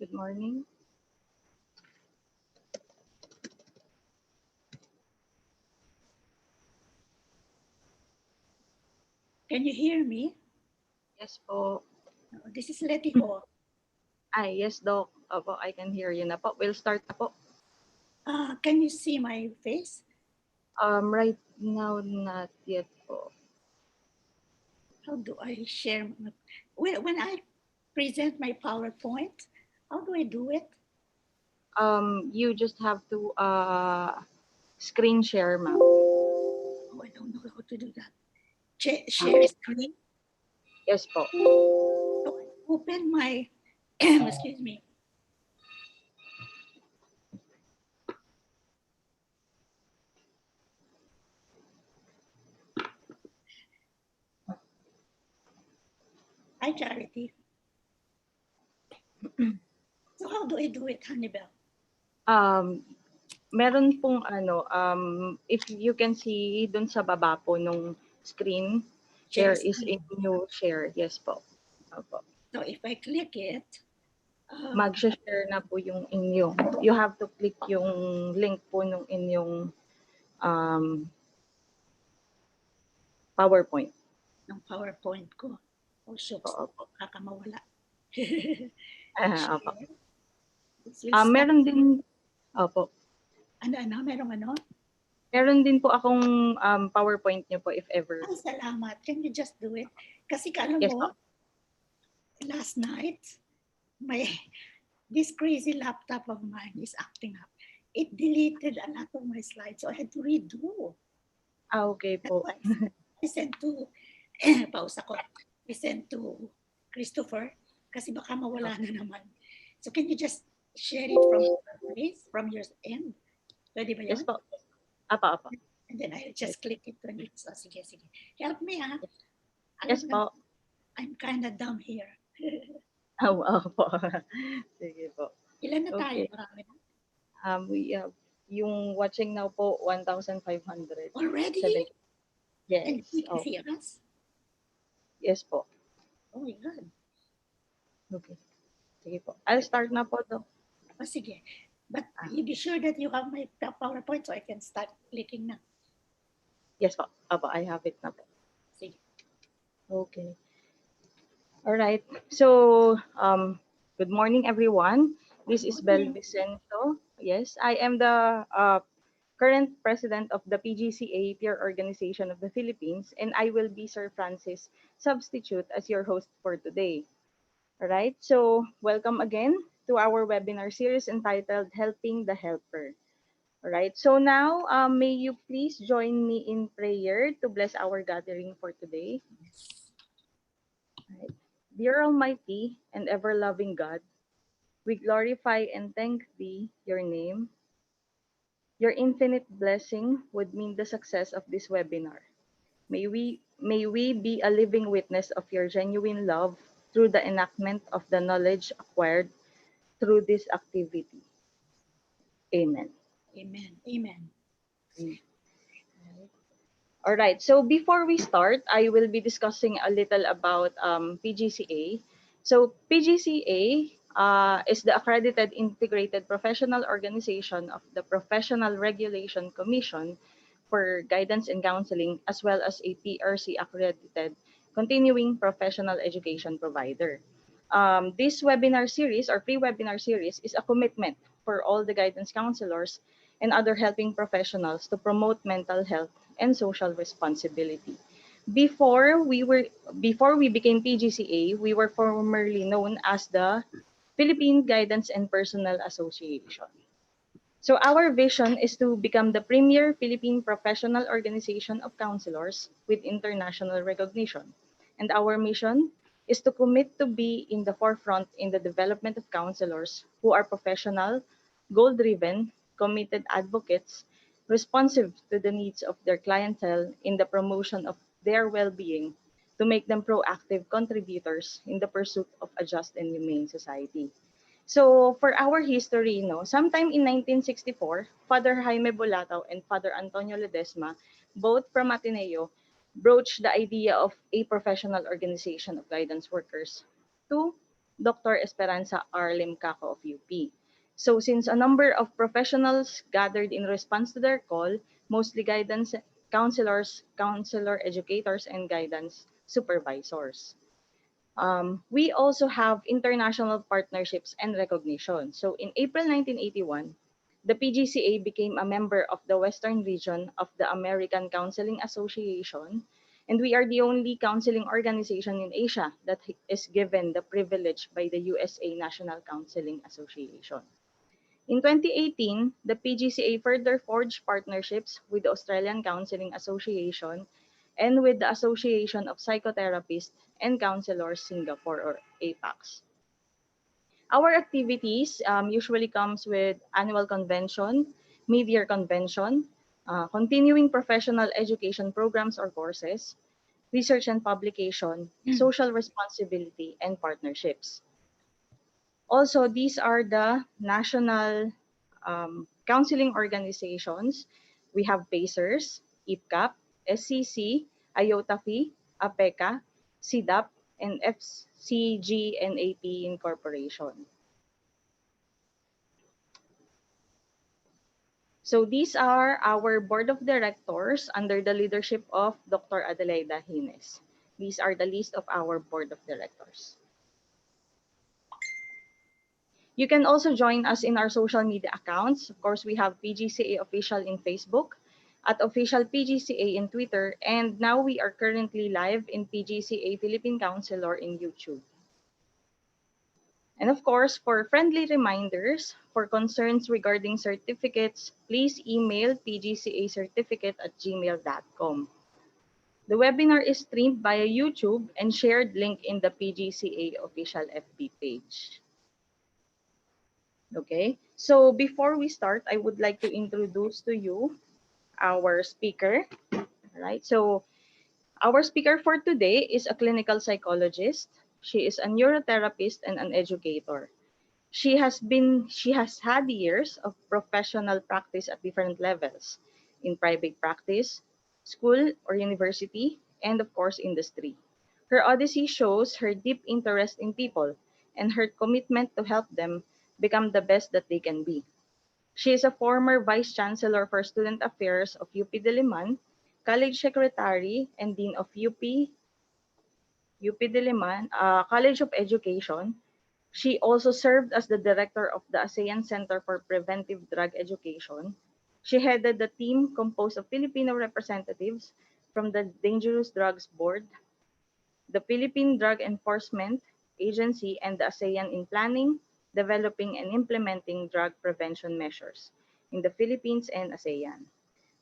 Good morning. Can you hear me? Yes po. This is Letty Ho. Ay, yes, Doc. Opo, I can hear you na po. We'll start na po. Can you see my face? Right now, not yet po. How do I share? When I present my PowerPoint, how do I do it? You just have to screen share, ma'am. Oh, I don't know how to do that. Share screen. Yes po. So I open my, excuse me. Hi, Charity. So how do I do it, Hannibal? Meron pong if you can see dun sa baba po nung screen, Share there is screen. a new share. Yes po. Opo. So if I click it, Mag-share na po yung inyong. You have to click yung link po nung inyong PowerPoint. ng PowerPoint ko. Oh, shucks. Opo. Kakamawala. Opo. Share. This will start. Meron din, opo. Ano? Merong ano? Meron din po akong PowerPoint niyo po if ever. Ay, salamat. Can you just do it? Kasi alam Yes mo, po. last night, this crazy laptop of mine is acting up. It deleted a lot of my slides, so I had to redo. Okay po. I sent to, pause ako. I sent to Christopher kasi baka mawala na naman. So can you just share it from your place, from your end? Pwede ba yun? Yes po. Apa. And then I just click it when it's, sige. Help me, ha? Yes po. I'm kind of dumb here. Opo. Sige po. Ilan na tayo? Okay. Marami na? We have, yung watching now po, 1,500. Already? 70. Yes. And you can see us? Yes po. Oh my God. Okay. Sige po. I'll start na po to. Oh, sige. But you be sure that you have my PowerPoint so I can start clicking na. Yes po. Opo, I have it na po. Sige. Okay. All right. So, good morning, everyone. This is Bel Vicento. Yes, I am the current president of the Pgca, Peer Organization of the Philippines, and I will be Sir Francis' substitute as your host for today. All right. So, welcome again to our webinar series entitled Helping the Helper. All right. So now, may you please join me in prayer to bless our gathering for today. Right. Dear Almighty and ever-loving God, we glorify and thank Thee, your name. Your infinite blessing would mean the success of this webinar. May we be a living witness of your genuine love through the enactment of the knowledge acquired through this activity. Amen. Amen. All right. So before we start, I will be discussing a little about Pgca. So Pgca is the accredited integrated professional organization of the Professional Regulation Commission for Guidance and Counseling, as well as a PRC accredited continuing professional education provider. This webinar series or pre-webinar series is a commitment for all the guidance counselors and other helping professionals to promote mental health and social responsibility. Before we became Pgca, we were formerly known as the Philippine Guidance and Personal Association. So our vision is to become the premier Philippine professional organization of counselors with international recognition. And our mission is to commit to be in the forefront in the development of counselors who are professional, goal-driven, committed advocates, responsive to the needs of their clientele in the promotion of their well-being to make them proactive contributors in the pursuit of a just and humane society. So for our history, sometime in 1964, Father Jaime Bolatao and Father Antonio Ledesma, both from Ateneo, broached the idea of a professional organization of guidance workers to Dr. Esperanza R. Limcaco of UP. So since a number of professionals gathered in response to their call, mostly guidance counselors, counselor educators, and guidance supervisors. We also have international partnerships and recognition. So in April 1981, the PGCA became a member of the Western region of the American Counseling Association, and we are the only counseling organization in Asia that is given the privilege by the USA National Counseling Association. In 2018, the PGCA further forged partnerships with the Australian Counseling Association and with the Association of Psychotherapists and Counselors Singapore, or APACS. Our activities usually comes with annual convention, mid-year convention, continuing professional education programs or courses, research and publication, social responsibility, and partnerships. Also, these are the national counseling organizations. We have PACERS, IPCAP, SCC, IOTAFI, APECA, CDAP, and FCGNAP Incorporation. So these are our board of directors under the leadership of Dr. Adelaida Hines. These are the list of our board of directors. You can also join us in our social media accounts. Of course, we have PGCA Official in Facebook, at Official PGCA in Twitter, and now we are currently live in PGCA Philippine Counselor in YouTube. And of course, for friendly reminders, for concerns regarding certificates, please email pgcacertificate@gmail.com. The webinar is streamed via YouTube and shared link in the PGCA official FB page. Okay, so before we start, I would like to introduce to you our speaker. All right, so our speaker for today is a clinical psychologist. She is a neurotherapist and an educator. She has had years of professional practice at different levels in private practice, school or university, and of course industry. Her odyssey shows her deep interest in people and her commitment to help them become the best that they can be. She is a former Vice Chancellor for Student Affairs of UP Diliman, College Secretary and Dean of UP Diliman, College of Education. She also served as the director of the ASEAN Center for Preventive Drug Education. She headed the team composed of Filipino representatives from the Dangerous Drugs Board, the Philippine Drug Enforcement Agency, and the ASEAN in planning, developing, and implementing drug prevention measures in the Philippines and ASEAN.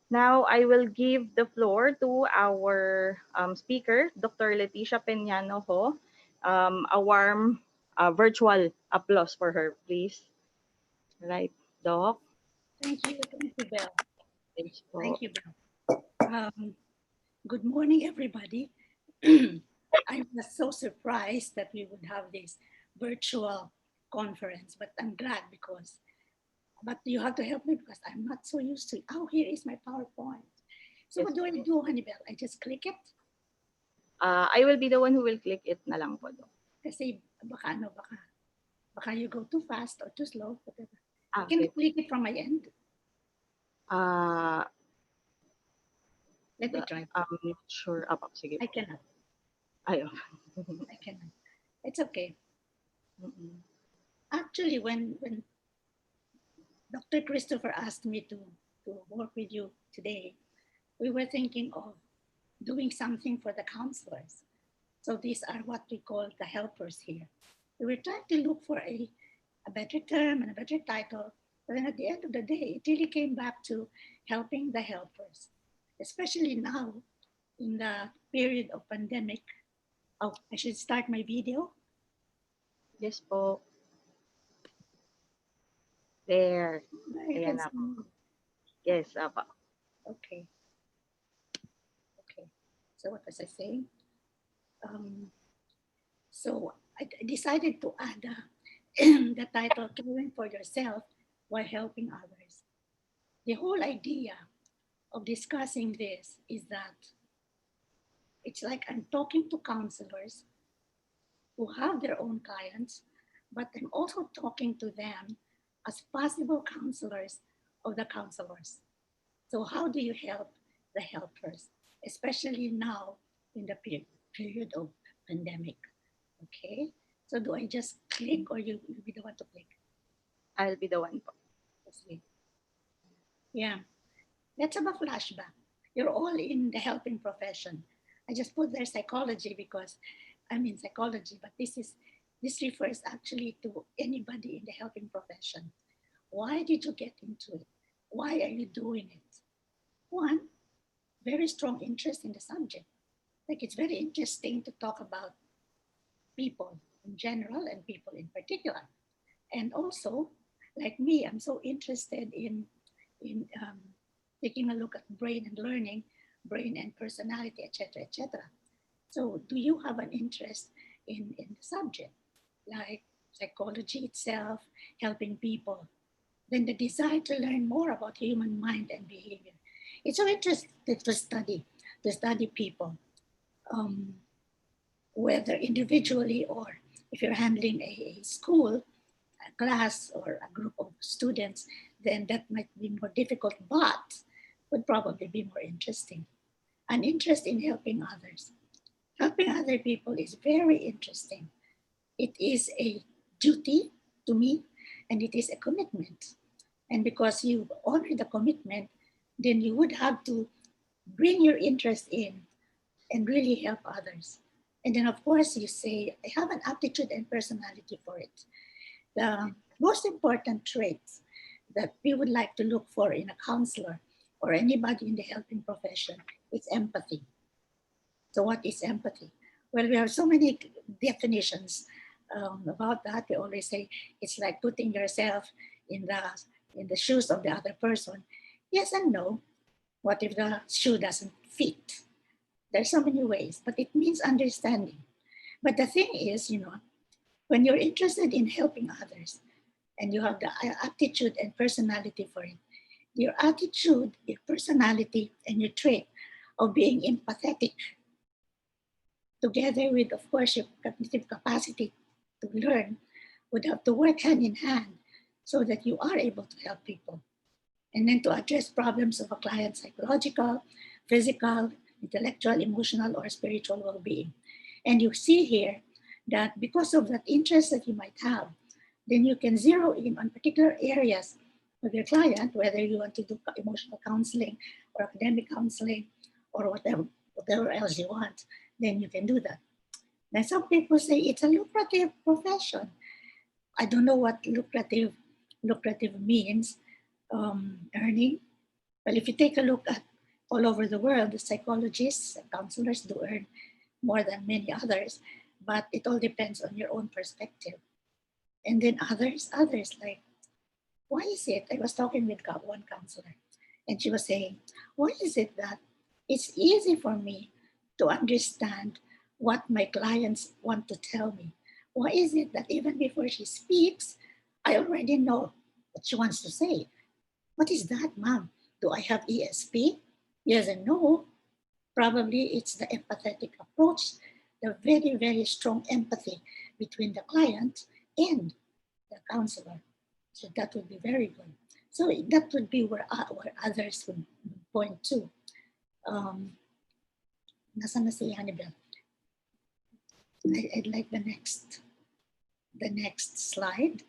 Now, I will give the floor to our speaker, Dr. Leticia Peñano-Ho. A warm virtual applause for her, please. Right, Doc? Thank you, Belle. Thanks po. Thank you, Belle. Good morning, everybody. I was so surprised that we would have this virtual conference, but I'm glad because, but you have to help me because I'm not so used to it. Oh, here is my PowerPoint. So Yes what do I po. do, Honeybell? I just click it? I will be the one who will click it na lang po, Doc. Kasi baka you go too fast or too slow, whatever. Ah, Can I okay. click it from my end? Uh, Let me try. I'm not sure. Apa, sige I po. cannot. Ayaw. I cannot. It's okay. Mm-mm. Actually, when Dr. Christopher asked me to work with you today, we were thinking of doing something for the counselors. So these are what we call the helpers here. We were trying to look for a better term and a better title, but then at the end of the day, it really came back to helping the helpers, especially now in the period of pandemic. Oh, I should start my video. Yes po. There. There you Ayan can na see po. me. Yes, apa. Okay, okay. So what was I saying? Um, so I decided to add the title "Caring for Yourself While Helping Others." The whole idea of discussing this is that it's like I'm talking to counselors who have their own clients, but I'm also talking to them as possible counselors of the counselors. So how do you help the helpers, especially now in the period of pandemic? Okay. So do I just click or you be the one to click? I'll be the one po. Let's see. Yeah. Let's have a flashback. You're all in the helping profession. I just put there psychology because I'm in psychology, but this refers actually to anybody in the helping profession. Why did you get into it? Why are you doing it? One, very strong interest in the subject. Like it's very interesting to talk about people in general and people in particular. And also, like me, I'm so interested in taking a look at brain and learning, brain and personality, etc., etc. So, do you have an interest in the subject, like psychology itself, helping people? Then the desire to learn more about human mind and behavior. It's so interesting to study people, um, whether individually or if you're handling a school, a class, or a group of students, then that might be more difficult, but would probably be more interesting. An interest in helping others. Helping other people is very interesting. It is a duty to me and it is a commitment. And because you honor the commitment, then you would have to bring your interest in and really help others. And then, of course, you say, I have an aptitude and personality for it. The most important traits that we would like to look for in a counselor or anybody in the helping profession is empathy. So, what is empathy? Well, we have so many definitions about that. We always say it's like putting yourself in the shoes of the other person. Yes and no. What if the shoe doesn't fit? There's so many ways, but it means understanding. But the thing is, when you're interested in helping others and you have the aptitude and personality for it, your attitude, your personality, and your trait of being empathetic, together with, of course, your cognitive capacity to learn, would have to work hand in hand so that you are able to help people. And then to address problems of a client's psychological, physical, intellectual, emotional, or spiritual well being. And you see here that because of that interest that you might have, then you can zero in on particular areas of your client, whether you want to do emotional counseling or academic counseling or whatever else you want, then you can do that. Now, some people say it's a lucrative profession. I don't know what lucrative means, earning. Well, if you take a look at all over the world, the psychologists and counselors do earn more than many others, but it all depends on your own perspective. And then others like, why is it? I was talking with one counselor, and she was saying, why is it that it's easy for me to understand what my clients want to tell me? Why is it that even before she speaks, I already know what she wants to say? What is that, ma'am? Do I have ESP? Yes and no. Probably it's the empathetic approach, the very, very strong empathy between the client and the counselor. So that would be very good. So that would be where others would point to. Nasa na si Hannibal? I'd like the next slide.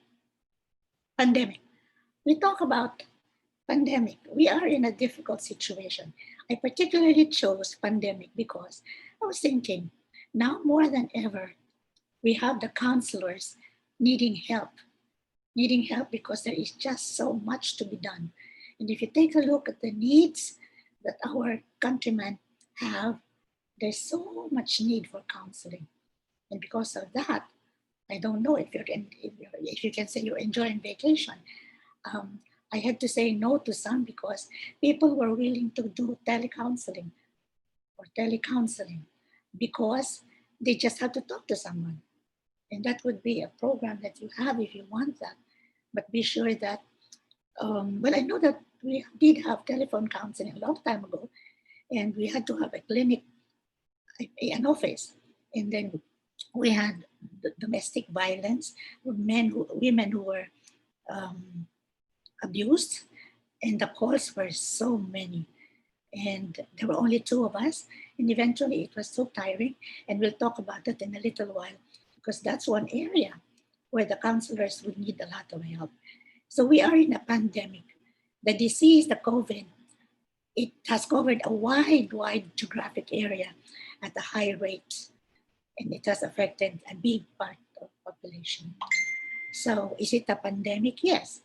Pandemic. We talk about pandemic. We are in a difficult situation. I particularly chose pandemic because I was thinking, now more than ever, we have the counselors needing help because there is just so much to be done. And if you take a look at the needs that our countrymen have, there's so much need for counseling. And because of that, I don't know if you can say you're enjoying vacation. I had to say no to some because people were willing to do telecounseling because they just have to talk to someone. And that would be a program that you have if you want that. But be sure that, well, I know that we did have telephone counseling a long time ago, and we had to have a clinic, an office, and then we had domestic violence, women who were um, abused, and the calls were so many. And there were only two of us, and eventually it was so tiring. And we'll talk about it in a little while, because that's one area where the counselors would need a lot of help. So we are in a pandemic. The disease, the COVID, it has covered a wide geographic area at a high rate, and it has affected a big part of the population. So is it a pandemic? Yes,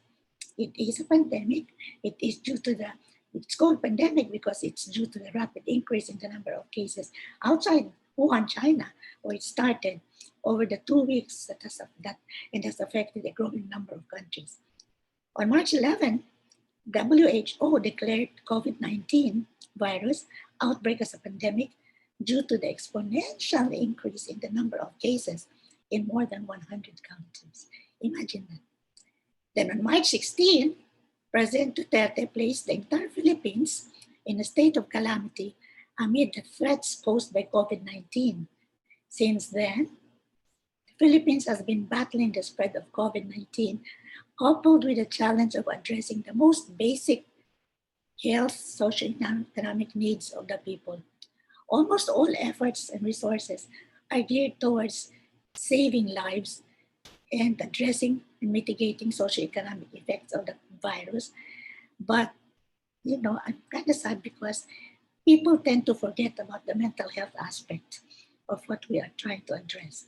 it is a pandemic. It is due to it's called pandemic because it's due to the rapid increase in the number of cases outside Wuhan, China, where it started over the 2 weeks that it has affected a growing number of countries. On March 11, WHO declared COVID-19 virus outbreak as a pandemic due to the exponential increase in the number of cases in more than 100 countries. Imagine that. Then on March 16, President Duterte placed the entire Philippines in a state of calamity amid the threats posed by COVID-19. Since then, the Philippines has been battling the spread of COVID-19, coupled with the challenge of addressing the most basic health, socio-economic needs of the people. Almost all efforts and resources are geared towards saving lives and addressing and mitigating socioeconomic effects of the virus. But, I'm kind of sad because people tend to forget about the mental health aspect of what we are trying to address.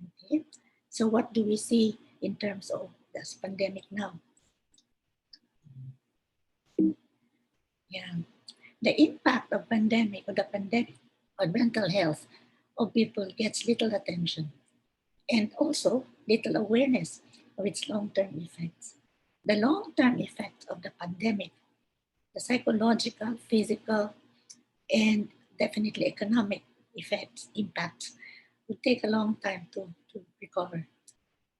Okay? So what do we see in terms of this pandemic now? Yeah. The impact of the pandemic on mental health of people gets little attention and also little awareness of its long-term effects. The long-term effect of the pandemic, the psychological, physical, and definitely economic impacts, would take a long time to recover.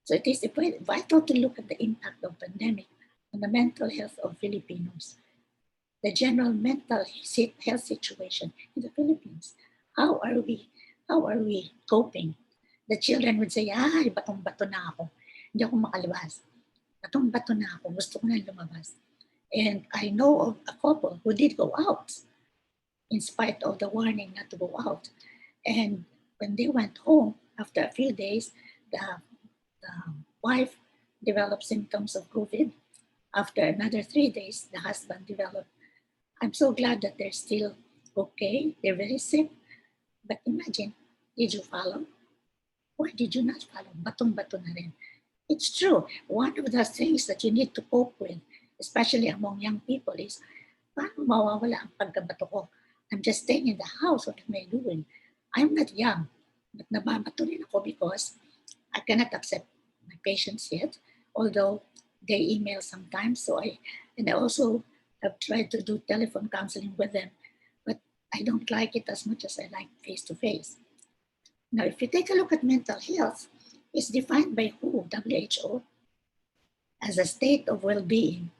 So it is vital to look at the impact of pandemic on the mental health of Filipinos, the general mental health situation in the Philippines. How are we? How are we coping? The children would say, ay, batong-bato na ako. Hindi ako makalabas. Batong-bato na ako. Gusto ko na lumabas. And I know of a couple who did go out in spite of the warning not to go out. And when they went home, after a few days, the wife developed symptoms of COVID. After another 3 days, the husband developed. I'm so glad that they're still okay. They're very sick. But imagine, did you follow? Why did you not follow? Batong-bato na rin. It's true. One of the things that you need to cope with, especially among young people, is paano mawawala ang pagkabato ko? I'm just staying in the house. What am I doing? I'm not young, but nababato rin ako because I cannot accept my patients yet, although they email sometimes. I also have tried to do telephone counseling with them, but I don't like it as much as I like face-to-face. Now, if you take a look at mental health, it's defined by WHO, WHO, as a state of well-being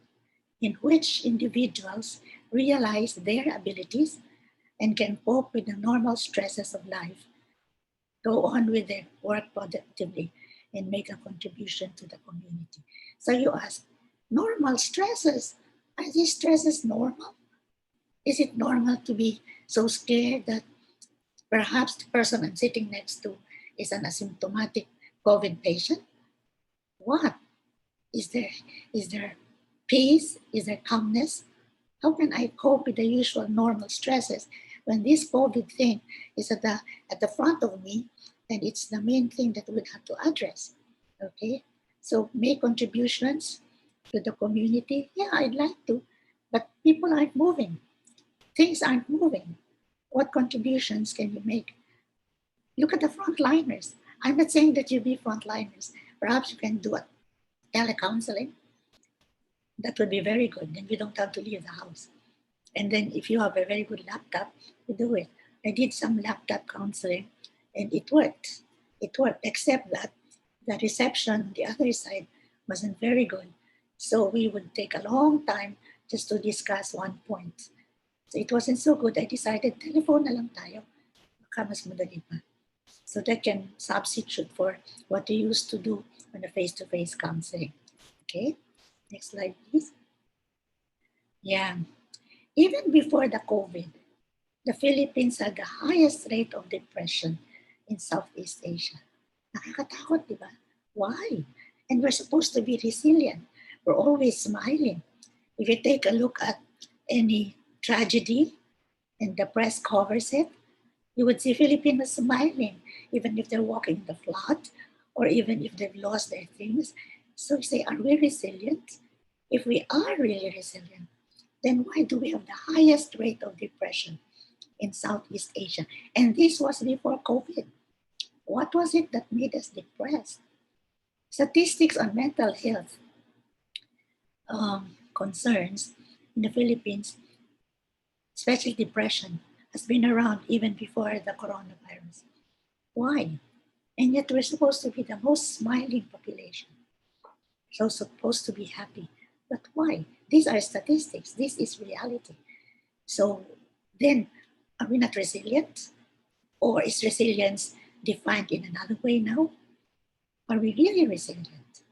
in which individuals realize their abilities and can cope with the normal stresses of life, go on with their work productively, and make a contribution to the community. So you ask, normal stresses, are these stresses normal? Is it normal to be so scared that perhaps the person I'm sitting next to is an asymptomatic COVID patient? What? Is there peace? Is there calmness? How can I cope with the usual normal stresses when this COVID thing is at the front of me and it's the main thing that we have to address? Okay, so make contributions to the community. Yeah, I'd like to, but people aren't moving. Things aren't moving. What contributions can you make? Look at the frontliners. I'm not saying that you be frontliners. Perhaps you can do a telecounseling. That would be very good. Then you don't have to leave the house. And then if you have a very good laptop, you do it. I did some laptop counseling and it worked. It worked, except that the reception on the other side wasn't very good. So we would take a long time just to discuss one point. So it wasn't so good. I decided, telephone na lang tayo. Baka mas madali pa. So that can substitute for what you used to do on a face-to-face counseling. Okay, next slide, please. Yeah, even before the COVID, the Philippines had the highest rate of depression in Southeast Asia. Nakakatakot, di ba? Why? And we're supposed to be resilient. We're always smiling. If you take a look at any tragedy and the press covers it, you would see Filipinos smiling, even if they're walking the flood or even if they've lost their things. So you say, are we resilient? If we are really resilient, then why do we have the highest rate of depression in Southeast Asia? And this was before COVID. What was it that made us depressed? Statistics on mental health concerns in the Philippines, especially depression, has been around even before the coronavirus. Why? And yet we're supposed to be the most smiling population. So supposed to be happy. But why? These are statistics. This is reality. So then, are we not resilient? Or is resilience defined in another way now? Are we really resilient?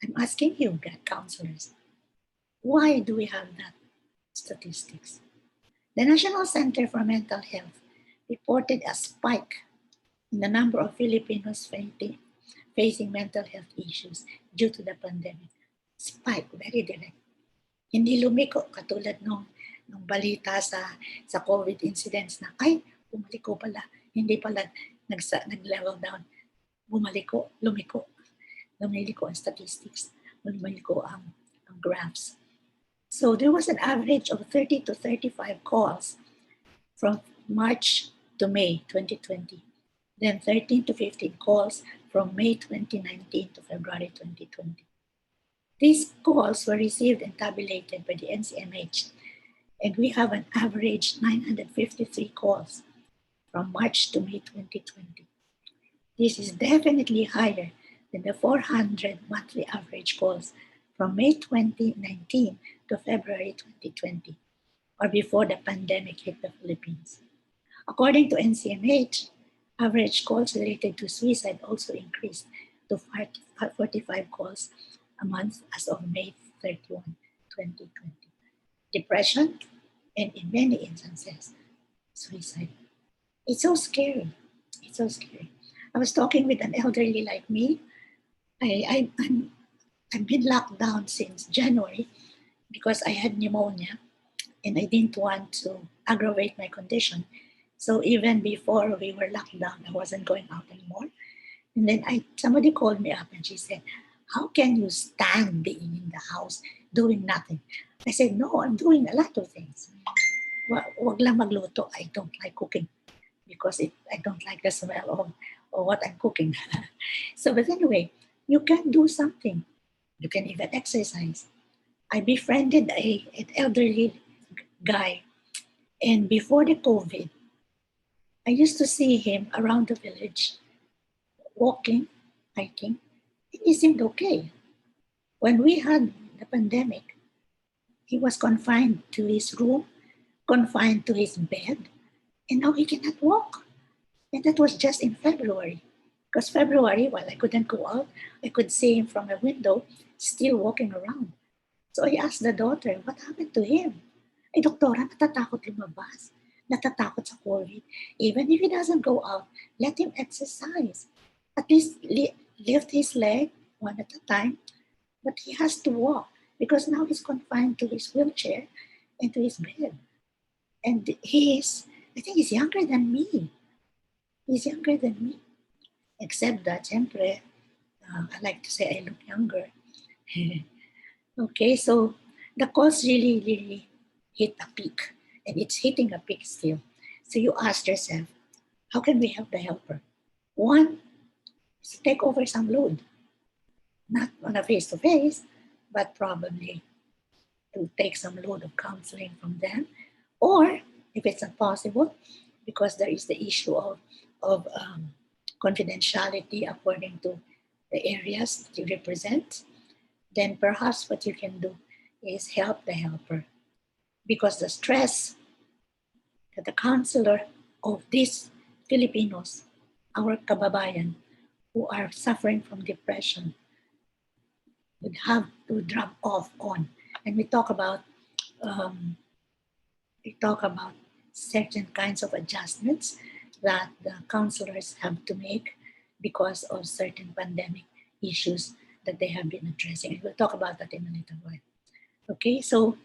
I'm asking you, counselors, why do we have that statistics? The National Center for Mental Health reported a spike in the number of Filipinos facing mental health issues due to the pandemic. Spike, very direct. Hindi lumiko katulad nung balita sa COVID incidents na, ay, bumaliko pala. Hindi pala nag-level down. Lumiko ang statistics, lumiliko ang graphs. So there was an average of 30 to 35 calls from March to May 2020. Then 13 to 15 calls from May 2019 to February 2020. These calls were received and tabulated by the NCMH, and we have an average 953 calls from March to May 2020. This is definitely higher than the 400 monthly average calls from May 2019 to February 2020, or before the pandemic hit the Philippines. According to NCMH, average calls related to suicide also increased to 45 calls a month as of May 31, 2020. Depression, and in many instances, suicide. It's so scary. It's so scary. I was talking with an elderly like me. I've been locked down since January because I had pneumonia and I didn't want to aggravate my condition. So even before we were locked down, I wasn't going out anymore. And then somebody called me up and she said, how can you stand being in the house doing nothing? I said, no, I'm doing a lot of things. Wag lang magluto. I don't like cooking because I don't like the smell of what I'm cooking. So, but anyway, you can do something. You can even exercise. I befriended an elderly guy, and before the COVID, I used to see him around the village, walking, hiking, and he seemed okay. When we had the pandemic, he was confined to his room, confined to his bed, and now he cannot walk. And that was just in February. Because February, while I couldn't go out, I could see him from a window still walking around. So I asked the daughter, what happened to him? Ay, doktora, natatakot lumabas. Natatakot sa COVID. Even if he doesn't go out, let him exercise. At least lift his leg one at a time. But he has to walk because now he's confined to his wheelchair and to his bed. And I think he's younger than me. He's younger than me. Except that, siyempre, I like to say I look younger. Okay, so the calls really hit a peak. And it's hitting a peak still. So you ask yourself, how can we help the helper? One is to take over some load. Not on a face-to-face, but probably to take some load of counseling from them. Or, if it's not possible, because there is the issue of confidentiality according to the areas that you represent, then perhaps what you can do is help the helper. Because the stress that the counselor of these Filipinos our kababayan who are suffering from depression would have to drop off on. And um, we talk about certain kinds of adjustments that the counselors have to make because of certain pandemic issues that they have been addressing. And we'll talk about that in a little while. Okay, so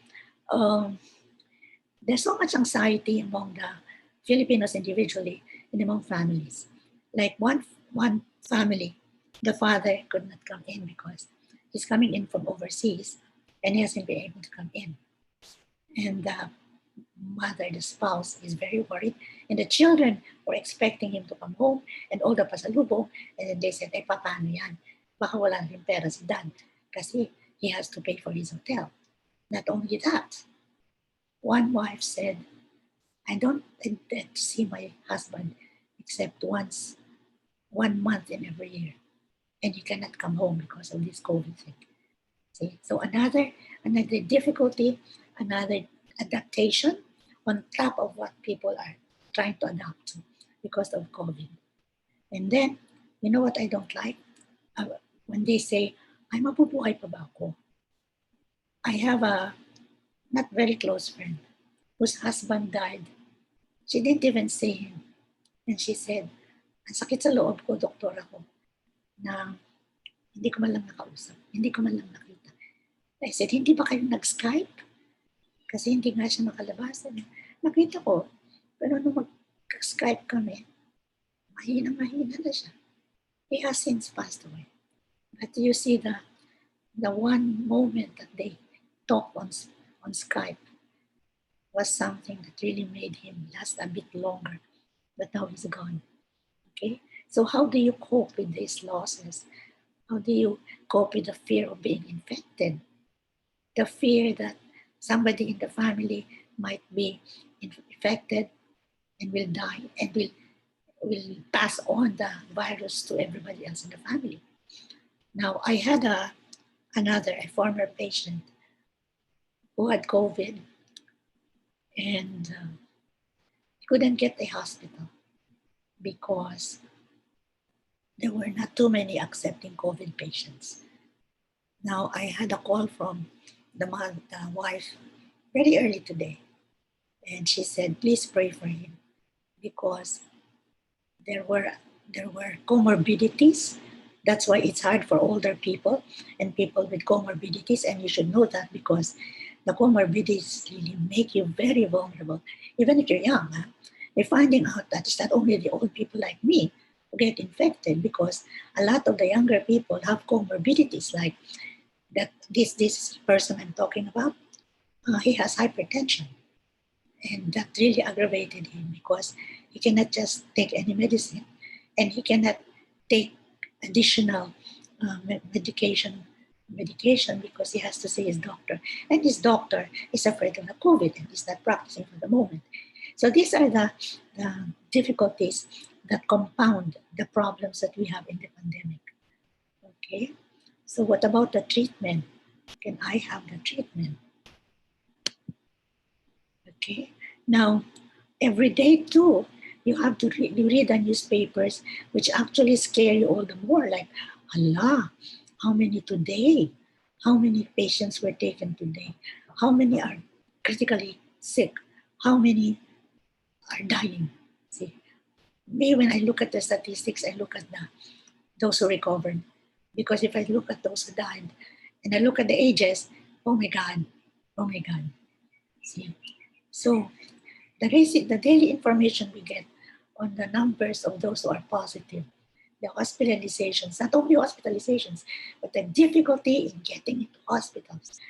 um, there's so much anxiety among the Filipinos individually and among families. Like one family, the father could not come in because he's coming in from overseas and he hasn't been able to come in. And the mother, the spouse, is very worried. And the children were expecting him to come home and all the pasalubong. And then they said, eh, paano yan? Baka wala rin pera si dad kasi he has to pay for his hotel. Not only that, one wife said, I don't intend to see my husband except once, 1 month in every year. And he cannot come home because of this COVID thing. See? So another difficulty, another adaptation on top of what people are trying to adapt to because of COVID. And then, you know what I don't like? When they say, ay, mabubuhay pa ba ako? I have a not very close friend whose husband died. She didn't even see him. And she said, ang sakit sa loob ko, doktor ako, na hindi ko man lang nakausap, hindi ko man lang nakita. I said, hindi ba kayo nag-Skype? Kasi hindi nga siya makalabas. Nakita ko, pero nung mag-Skype kami, mahina na siya. He has since passed away. But you see the one moment that they talked on Skype was something that really made him last a bit longer. But now he's gone. Okay? So how do you cope with these losses? How do you cope with the fear of being infected? The fear that somebody in the family might be infected and will die and will pass on the virus to everybody else in the family. Now, I had a former patient who had COVID and couldn't get a hospital because there were not too many accepting COVID patients. Now, I had a call from the wife very early today, and she said, please pray for him because there were comorbidities. That's why it's hard for older people and people with comorbidities, and you should know that because the comorbidities really make you very vulnerable. Even if you're young, you're finding out that it's not only the old people like me who get infected, because a lot of the younger people have comorbidities like that. This person I'm talking about, he has hypertension, and that really aggravated him because he cannot just take any medicine and he cannot take additional medication because he has to see his doctor, and his doctor is afraid of the COVID and is not practicing for the moment. So these are the difficulties that compound the problems that we have in the pandemic. Okay, so what about the treatment? Can I have the treatment? Okay, now every day too, you have to read the newspapers, which actually scare you all the more. Like, Allah, how many today? How many patients were taken today? How many are critically sick? How many are dying? See, me when I look at the statistics, I look at those who recovered, because if I look at those who died, and I look at the ages, oh my God, oh my God. See, so the daily information we get on the numbers of those who are positive, the hospitalizations, not only hospitalizations, but the difficulty in getting into hospitals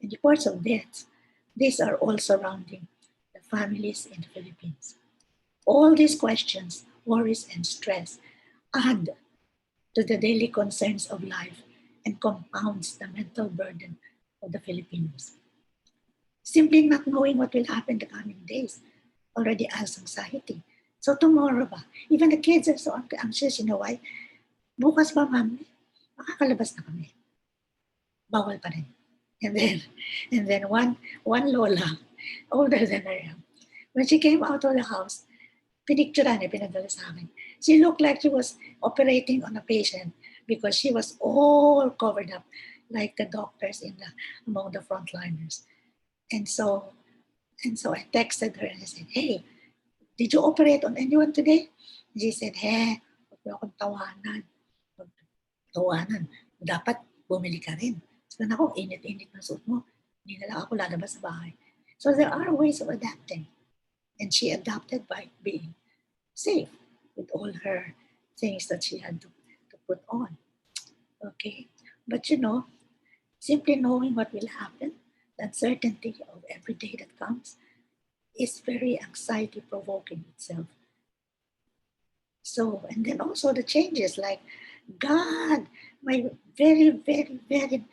and reports of deaths, these are all surrounding the families in the Philippines. All these questions, worries, and stress add to the daily concerns of life and compounds the mental burden of the Filipinos. Simply not knowing what will happen the coming days already adds anxiety. So tomorrow ba? Even the kids are so anxious, you know why? Bukas ba, ma'am? Makakalabas na kami. Bawal pa rin. And then one lola, older than I am, when she came out of the house, pinicturan, pinadala sa akin. She looked like she was operating on a patient because she was all covered up like the doctors among the frontliners. And so, I texted her and I said, hey, did you operate on anyone today? She said, huwag mo akong tawanan. Tawanan. Dapat bumili ka rin. So, naku, init-init na suot mo. Hindi na lang ako lalabas sa bahay. So, there are ways of adapting. And she adapted by being safe with all her things that she had to put on. Okay? But simply knowing what will happen, the uncertainty of every day that comes, is very anxiety provoking itself. So, and then also the changes like, God, my very, very, very,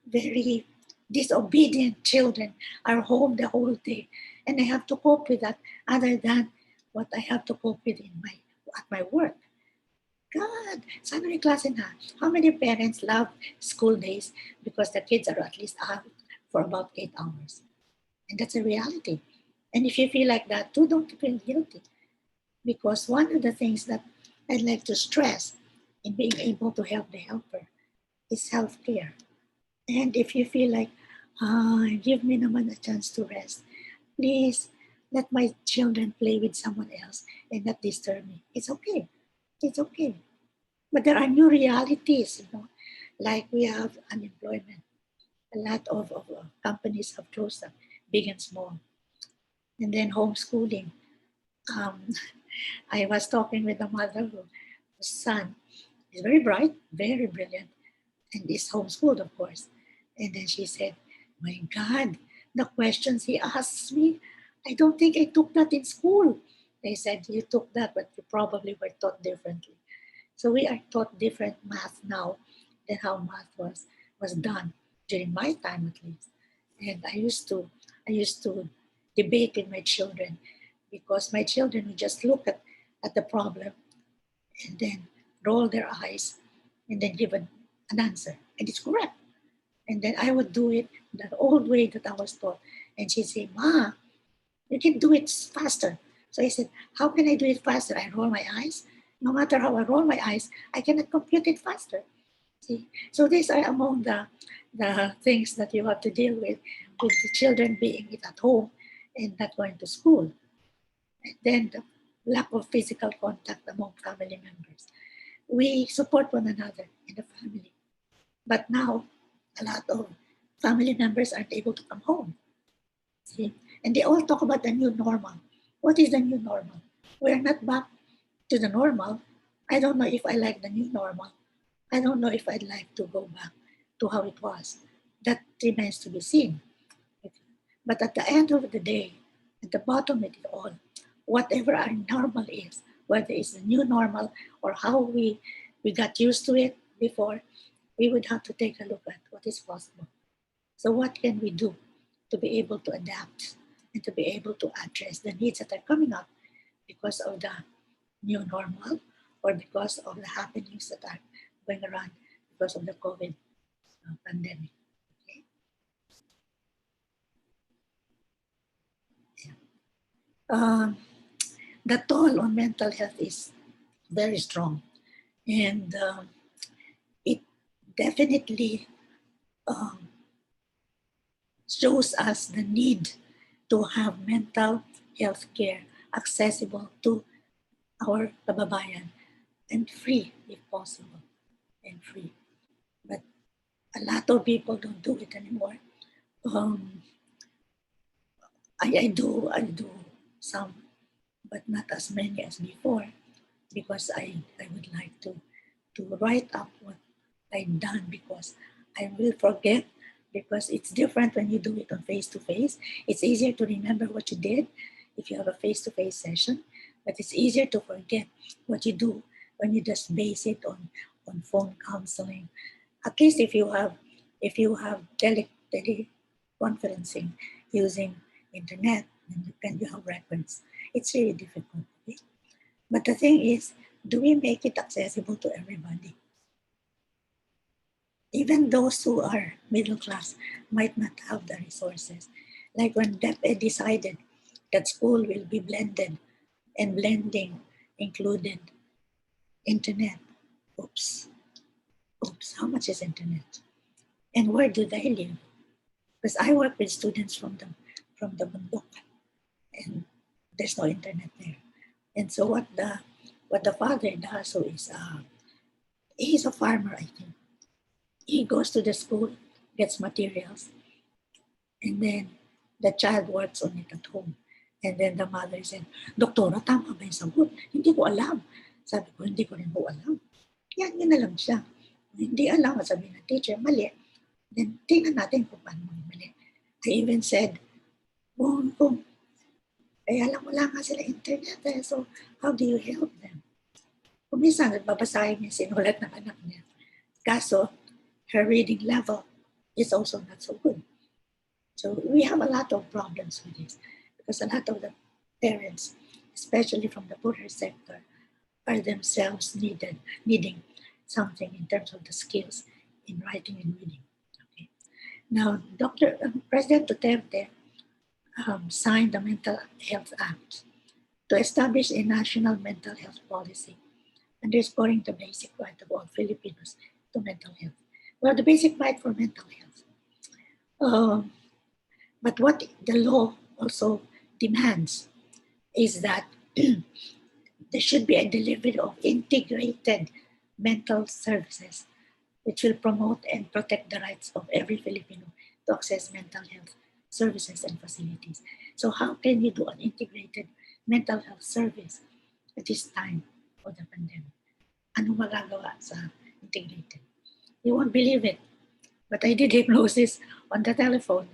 very disobedient children are home the whole day. And I have to cope with that other than what I have to cope with at my work. God, sana may klase na. How many parents love school days because the kids are at least out for about 8 hours? And that's a reality. And if you feel like that too, don't feel guilty. Because one of the things that I'd like to stress in being able to help the helper is self-care. And if you feel like, give me naman a chance to rest, please let my children play with someone else and not disturb me. It's okay. It's okay. But there are new realities, like we have unemployment. A lot of companies have closed up, big and small. And then homeschooling. I was talking with a mother whose son is very bright, very brilliant, and is homeschooled, of course. And then she said, my God, the questions he asks me, I don't think I took that in school. They said, you took that, but you probably were taught differently. So we are taught different math now than how math was done during my time at least. And I used to debate with my children because my children would just look at the problem and then roll their eyes and then give an answer. And it's correct. And then I would do it the old way that I was taught. And she'd say, Ma, you can do it faster. So I said, how can I do it faster? I roll my eyes. No matter how I roll my eyes, I cannot compute it faster. See? So these are among the things that you have to deal with the children being at home and not going to school. And then the lack of physical contact among family members. We support one another in the family. But now, a lot of family members aren't able to come home. See? And they all talk about the new normal. What is the new normal? We're not back to the normal. I don't know if I like the new normal. I don't know if I'd like to go back to how it was. That remains to be seen. But at the end of the day, at the bottom of it all, whatever our normal is, whether it's the new normal or how we got used to it before, we would have to take a look at what is possible. So what can we do to be able to adapt and to be able to address the needs that are coming up because of the new normal or because of the happenings that are going around because of the COVID pandemic. Okay? Yeah. The toll on mental health is very strong, and it definitely um, shows us the need to have mental health care accessible to our kababayan and free if possible, and free. But a lot of people don't do it anymore. Um, I do some, but not as many as before because I would like to write up what I've done because I will forget because it's different when you do it on face to face. It's easier to remember what you did if you have a face to face session, but it's easier to forget what you do when you just base it on phone counseling. At least if you have teleconferencing using internet, then you have records. It's really difficult. Okay? But the thing is, do we make it accessible to everybody? Even those who are middle class might not have the resources. Like when DepEd decided that school will be blended and blending included internet. Oops, how much is internet? And where do they live? Because I work with students from the bundok, and there's no internet there. And so what the father does, so is he's a farmer, I think. He goes to the school, gets materials, and then the child works on it at home. And then the mother said, Doktora, tama ba yung sagot? Hindi ko alam. Sabi ko, hindi ko rin po alam. Yan, yun na lang siya. Hindi alam, sabi ng teacher, mali. Then tingnan natin kung paano mali. I even said, kung kaya lang wala nga sila internet so how do you help them? Kung minsan, babasahin niya sinulat ng anak niya. Kaso, her reading level is also not so good. So we have a lot of problems with this because a lot of the parents, especially from the poorer sector, are themselves needing something in terms of the skills in writing and reading. Okay. Now, President Duterte signed the Mental Health Act to establish a national mental health policy, underscoring the basic right of all Filipinos to mental health. Well, the basic right for mental health. But what the law also demands is that there should be a delivery of integrated mental services which will promote and protect the rights of every Filipino to access mental health services and facilities. So how can we do an integrated mental health service at this time of the pandemic? Ano magagawa sa integrated? You won't believe it, but I did hypnosis on the telephone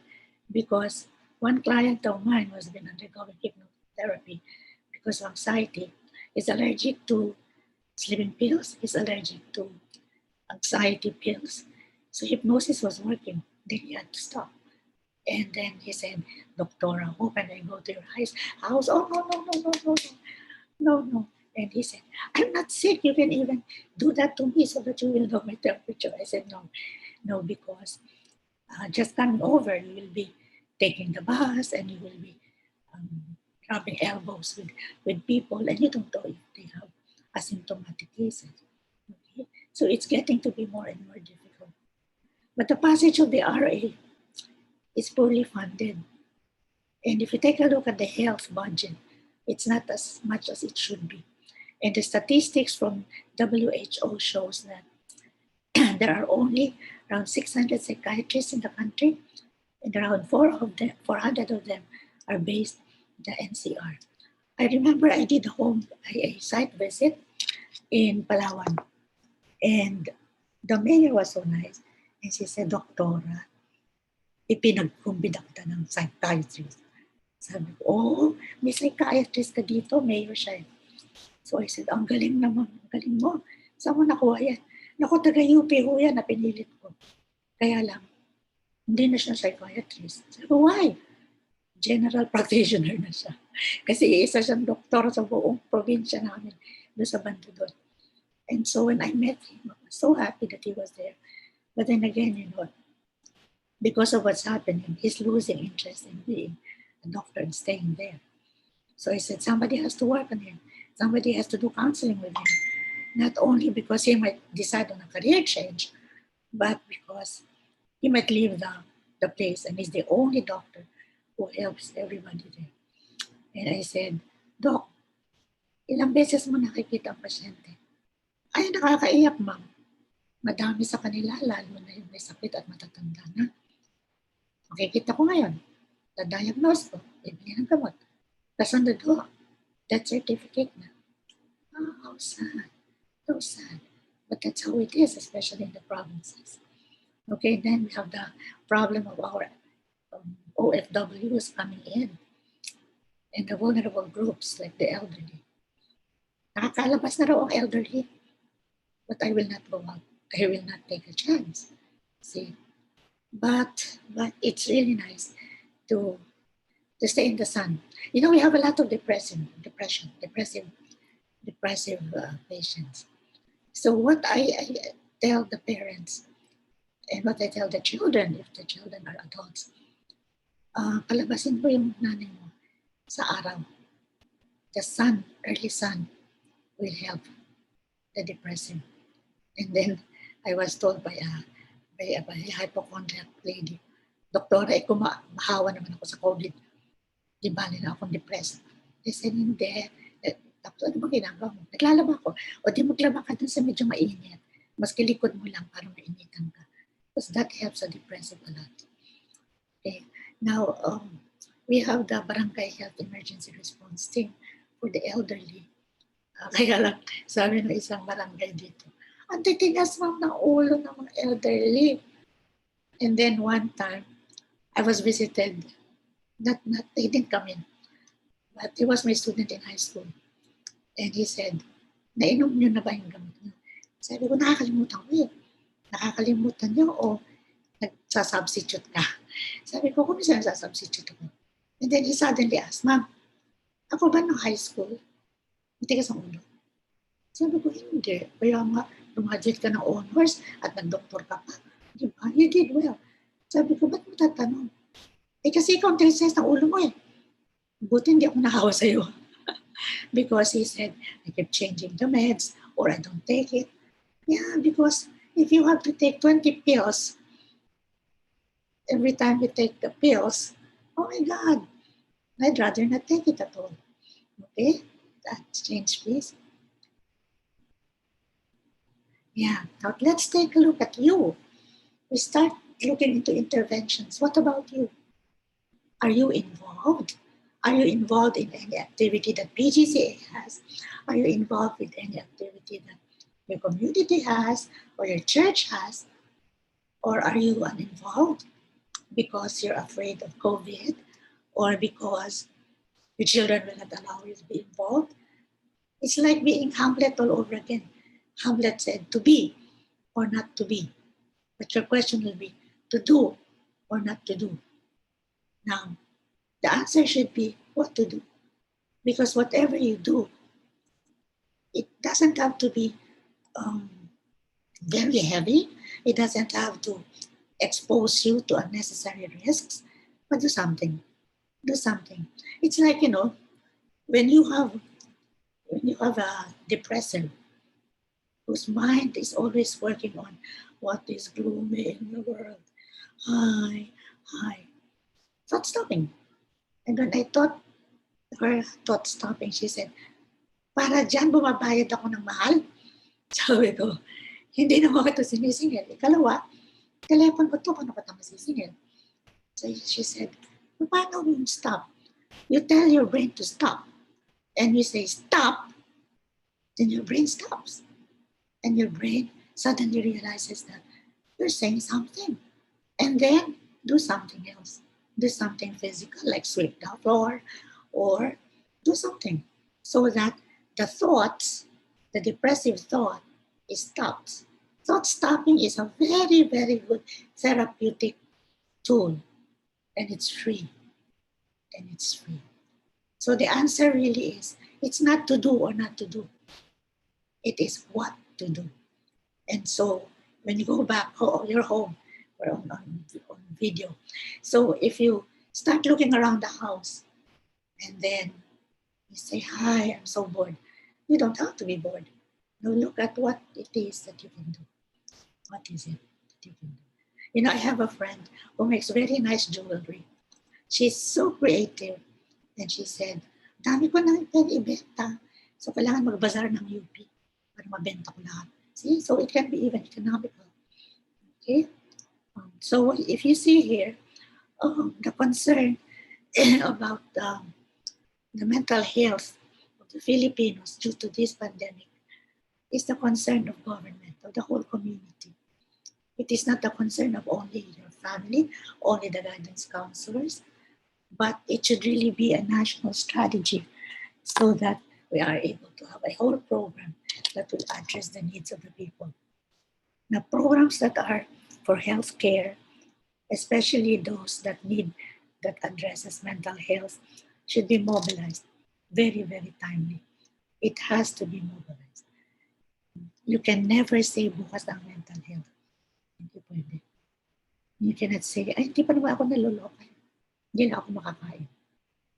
because one client of mine was been undergoing hypnotherapy because of anxiety. Is allergic to sleeping pills, is allergic to anxiety pills. So hypnosis was working. Then he had to stop. And then he said, Doctora, who can I go to your house? Oh, no. And he said, I'm not sick. You can even do that to me so that you will know my temperature. I said, no, because just coming over, you will be taking the bus and you will be rubbing elbows with people and you don't know if they have asymptomatic cases. Okay? So it's getting to be more and more difficult. But the passage of the RA is poorly funded. And if you take a look at the health budget, it's not as much as it should be. And the statistics from WHO shows that there are only around 600 psychiatrists in the country, and around 400 of them are based in the NCR. I remember I did a site visit in Palawan, and the mayor was so nice, and she said, Doktora, ipinagkumbida kita ng psychiatrist. Sabi ko, may psychiatrist ka dito, mayor siya. So I said, ang galing naman, ang galing mo. Saan mo nakuha yan? Naku, taga-UP ho yan na pinilit ko. Kaya lang, hindi na siya psychiatrist. Sabi ko, why? General practitioner na siya. Kasi isa siyang doktor sa buong probinsya namin doon sa bando doon. And so when I met him, I was so happy that he was there. But then again, because of what's happening, he's losing interest in being a doctor and staying there. So I said, somebody has to work on him. Somebody has to do counseling with him. Not only because he might decide on a career change, but because he might leave the place and he's the only doctor who helps everybody there. And I said, Doc, ilang beses mo nakikita ang pasyente? Ay, nakakaiyak, ma'am. Madami sa kanila, lalo na yung may sakit at matatanda na. Makikita ko ngayon, na-diagnose ko, ibigay ng gamot. Tapos on the door, that certificate na. Oh, how sad. So sad. But that's how it is, especially in the provinces. Okay, then we have the problem of our OFWs coming in and the vulnerable groups like the elderly. Nakakalabas na raw ang elderly, but I will not go out. I will not take a chance. See? But it's really nice to stay in the sun. We have a lot of depression, depressive patients. So what I tell the parents and what I tell the children, if the children are adults, palabasin mo yung nanay mo sa araw. the sun, early sun, will help the depressive. And then I was told by a hypochondriac lady, Doktora, mahawa naman ako sa COVID. Di bali na akong depressed. I said, hindi. Tapos ano ba ginagawa mo? Naglalaba ako. O di maglaba ka dun sa medyo mainit. Maski likod mo lang para mainitan ka. Because that helps the depressive a lot. Okay. Now, we have the Barangay Health Emergency Response Team for the elderly. Kaya lang, sabi ng isang barangay dito, ang titigas mo ng ulo ng mga elderly. And then one time, I was visited, he didn't come in, but he was my student in high school. And he said, nainom niyo na ba yung gamot niyo? Sabi ko, nakakalimutan ko eh. Nakakalimutan niyo o nagsasubstitute ka? Sabi ko, kung saan nagsasubstitute ako? And then he suddenly asked, Ma'am, ako ba ng high school? Matigas ang ulo. Sabi ko, hindi. Kaya nga, lumadyat ka ng honors at nag-doktor ka pa. Diba? You did well. Sabi ko, ba't mo tatanong? Eh kasi ikaw ang tigas ng ulo mo eh. Buti hindi ako nahawa sa'yo. Because he said, I keep changing the meds or I don't take it. Yeah, because if you have to take 20 pills, every time you take the pills, oh my God, I'd rather not take it at all. Okay, that's change, please. Yeah, now let's take a look at you. We start looking into interventions. What about you? Are you involved? Are you involved in any activity that Pgca has? Are you involved with any activity that your community has or your church has? Or are you uninvolved because you're afraid of COVID or because your children will not allow you to be involved? It's like being Hamlet all over again. Hamlet said to be or not to be. But your question will be to do or not to do. Now, the answer should be what to do. Because whatever you do, it doesn't have to be very heavy. It doesn't have to expose you to unnecessary risks, but do something. Do something. It's like, when you have a depressive whose mind is always working on what is gloomy in the world. Hi. Thought stopping. And when I taught her thought stopping, she said, para dyan bumabayad ako ng mahal. Sabi ko, hindi naman ako ito sinisingil. Ikalawa, telepon ko ito, paano ko ito masisingil? So she said, paano yung stop? You tell your brain to stop. And you say, stop. Then your brain stops. And your brain suddenly realizes that you're saying something. And then do something else. Do something physical, like sweep the floor, or do something so that the thoughts, the depressive thought, is stopped. Thought stopping is a very, very good therapeutic tool, and it's free. And it's free. So the answer really is, it's not to do or not to do. It is what to do. And so when you go back home, you're home, or on video. So if you start looking around the house and then you say, hi, I'm so bored. You don't have to be bored. No, look at what it is that you can do. What is it that you can do? I have a friend who makes very nice jewelry. She's so creative. And she said, dami ko nang ibenta. So kailangan magbazar ng UP para mabenta ko lahat. See, so it can be even economical. Okay? So if you see here, the concern about the mental health of the Filipinos due to this pandemic is the concern of government, of the whole community. It is not the concern of only your family, only the guidance counselors, but it should really be a national strategy so that we are able to have a whole program that will address the needs of the people. Now, programs that are for healthcare, especially those that addresses mental health, should be mobilized very, very timely. It has to be mobilized. You can never say bukas ang mental health. Hindi pwede. You cannot say, ay, hindi pa naman ako nalulokay. Hindi na ako makakain.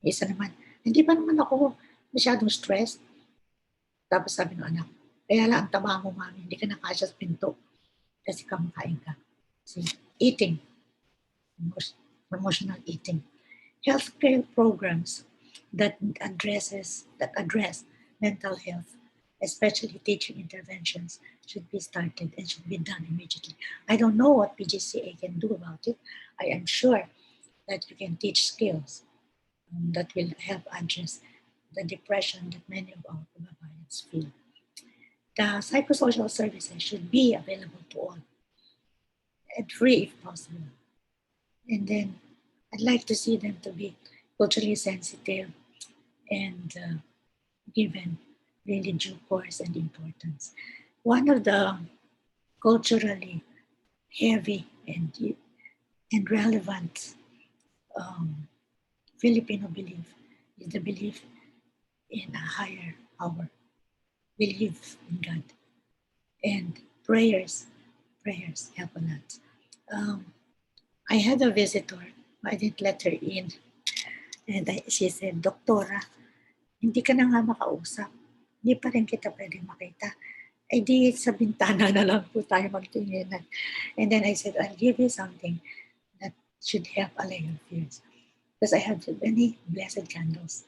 Isa naman, hindi pa naman ako masyadong stressed. Tapos sabi ng anak, kaya lang ang taba mo, mami, hindi ka nakasya sa pinto kasi kamakain ka. See, eating, emotional eating. Healthcare programs that address mental health, especially teaching interventions, should be started and should be done immediately. I don't know what PGCA can do about it. I am sure that you can teach skills that will help address the depression that many of our kababayans feel. The psychosocial services should be available to all and free if possible. And then I'd like to see them to be culturally sensitive and given really due course and importance. One of the culturally heavy and relevant Filipino belief is the belief in a higher power, belief in God, and prayers help a lot. I had a visitor. I didn't let her in. And she said, Doktora, hindi ka na nga makausap. Hindi pa rin kita pwede makita. Ay di sa bintana na lang po tayo magtinginan. And then I said, I'll give you something that should help allay your fears. Because I have many blessed candles.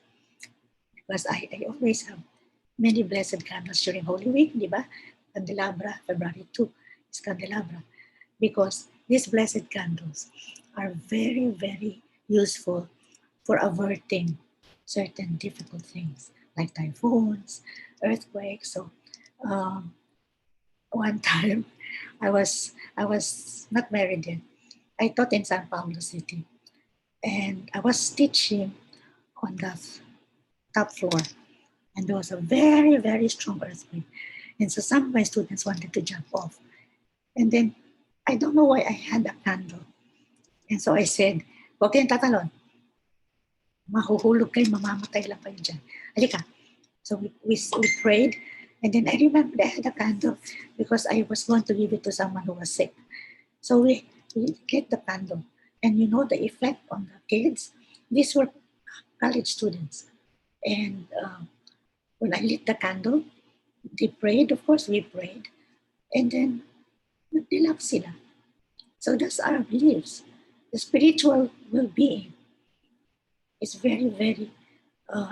Because I always have many blessed candles during Holy Week, di ba? Candelabra, February 2 is Candelabra. Because these blessed candles are very, very useful for averting certain difficult things like typhoons, earthquakes. So one time I was not married yet. I taught in San Paulo City, and I was teaching on the top floor, and there was a very, very strong earthquake. And so some of my students wanted to jump off. And then I don't know why I had a candle. And so I said, huwag kayong tatalon. Mahuhulog kayo, mamamatay lang kayo dyan. Halika. So we prayed. And then I remember I had a candle because I was going to give it to someone who was sick. So we lit the candle. And you know the effect on the kids? These were college students. And when I lit the candle, they prayed. Of course, we prayed. And then nagdilap sila. So that's our beliefs. The spiritual well-being is very, very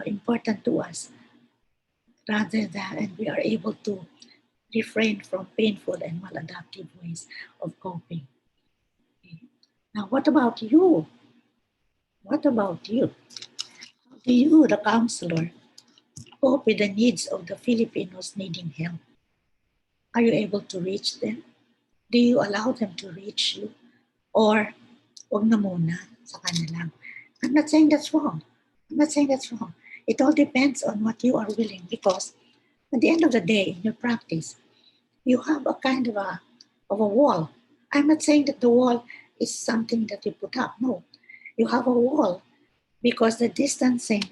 important to us, rather than, and we are able to refrain from painful and maladaptive ways of coping. Okay. Now, what about you? What about you? How do you, the counselor, cope with the needs of the Filipinos needing help? Are you able to reach them? Do you allow them to reach you? Or, wag na muna, sa kanila. I'm not saying that's wrong. I'm not saying that's wrong. It all depends on what you are willing, because at the end of the day, in your practice, you have a kind of a wall. I'm not saying that the wall is something that you put up. No, you have a wall because the distancing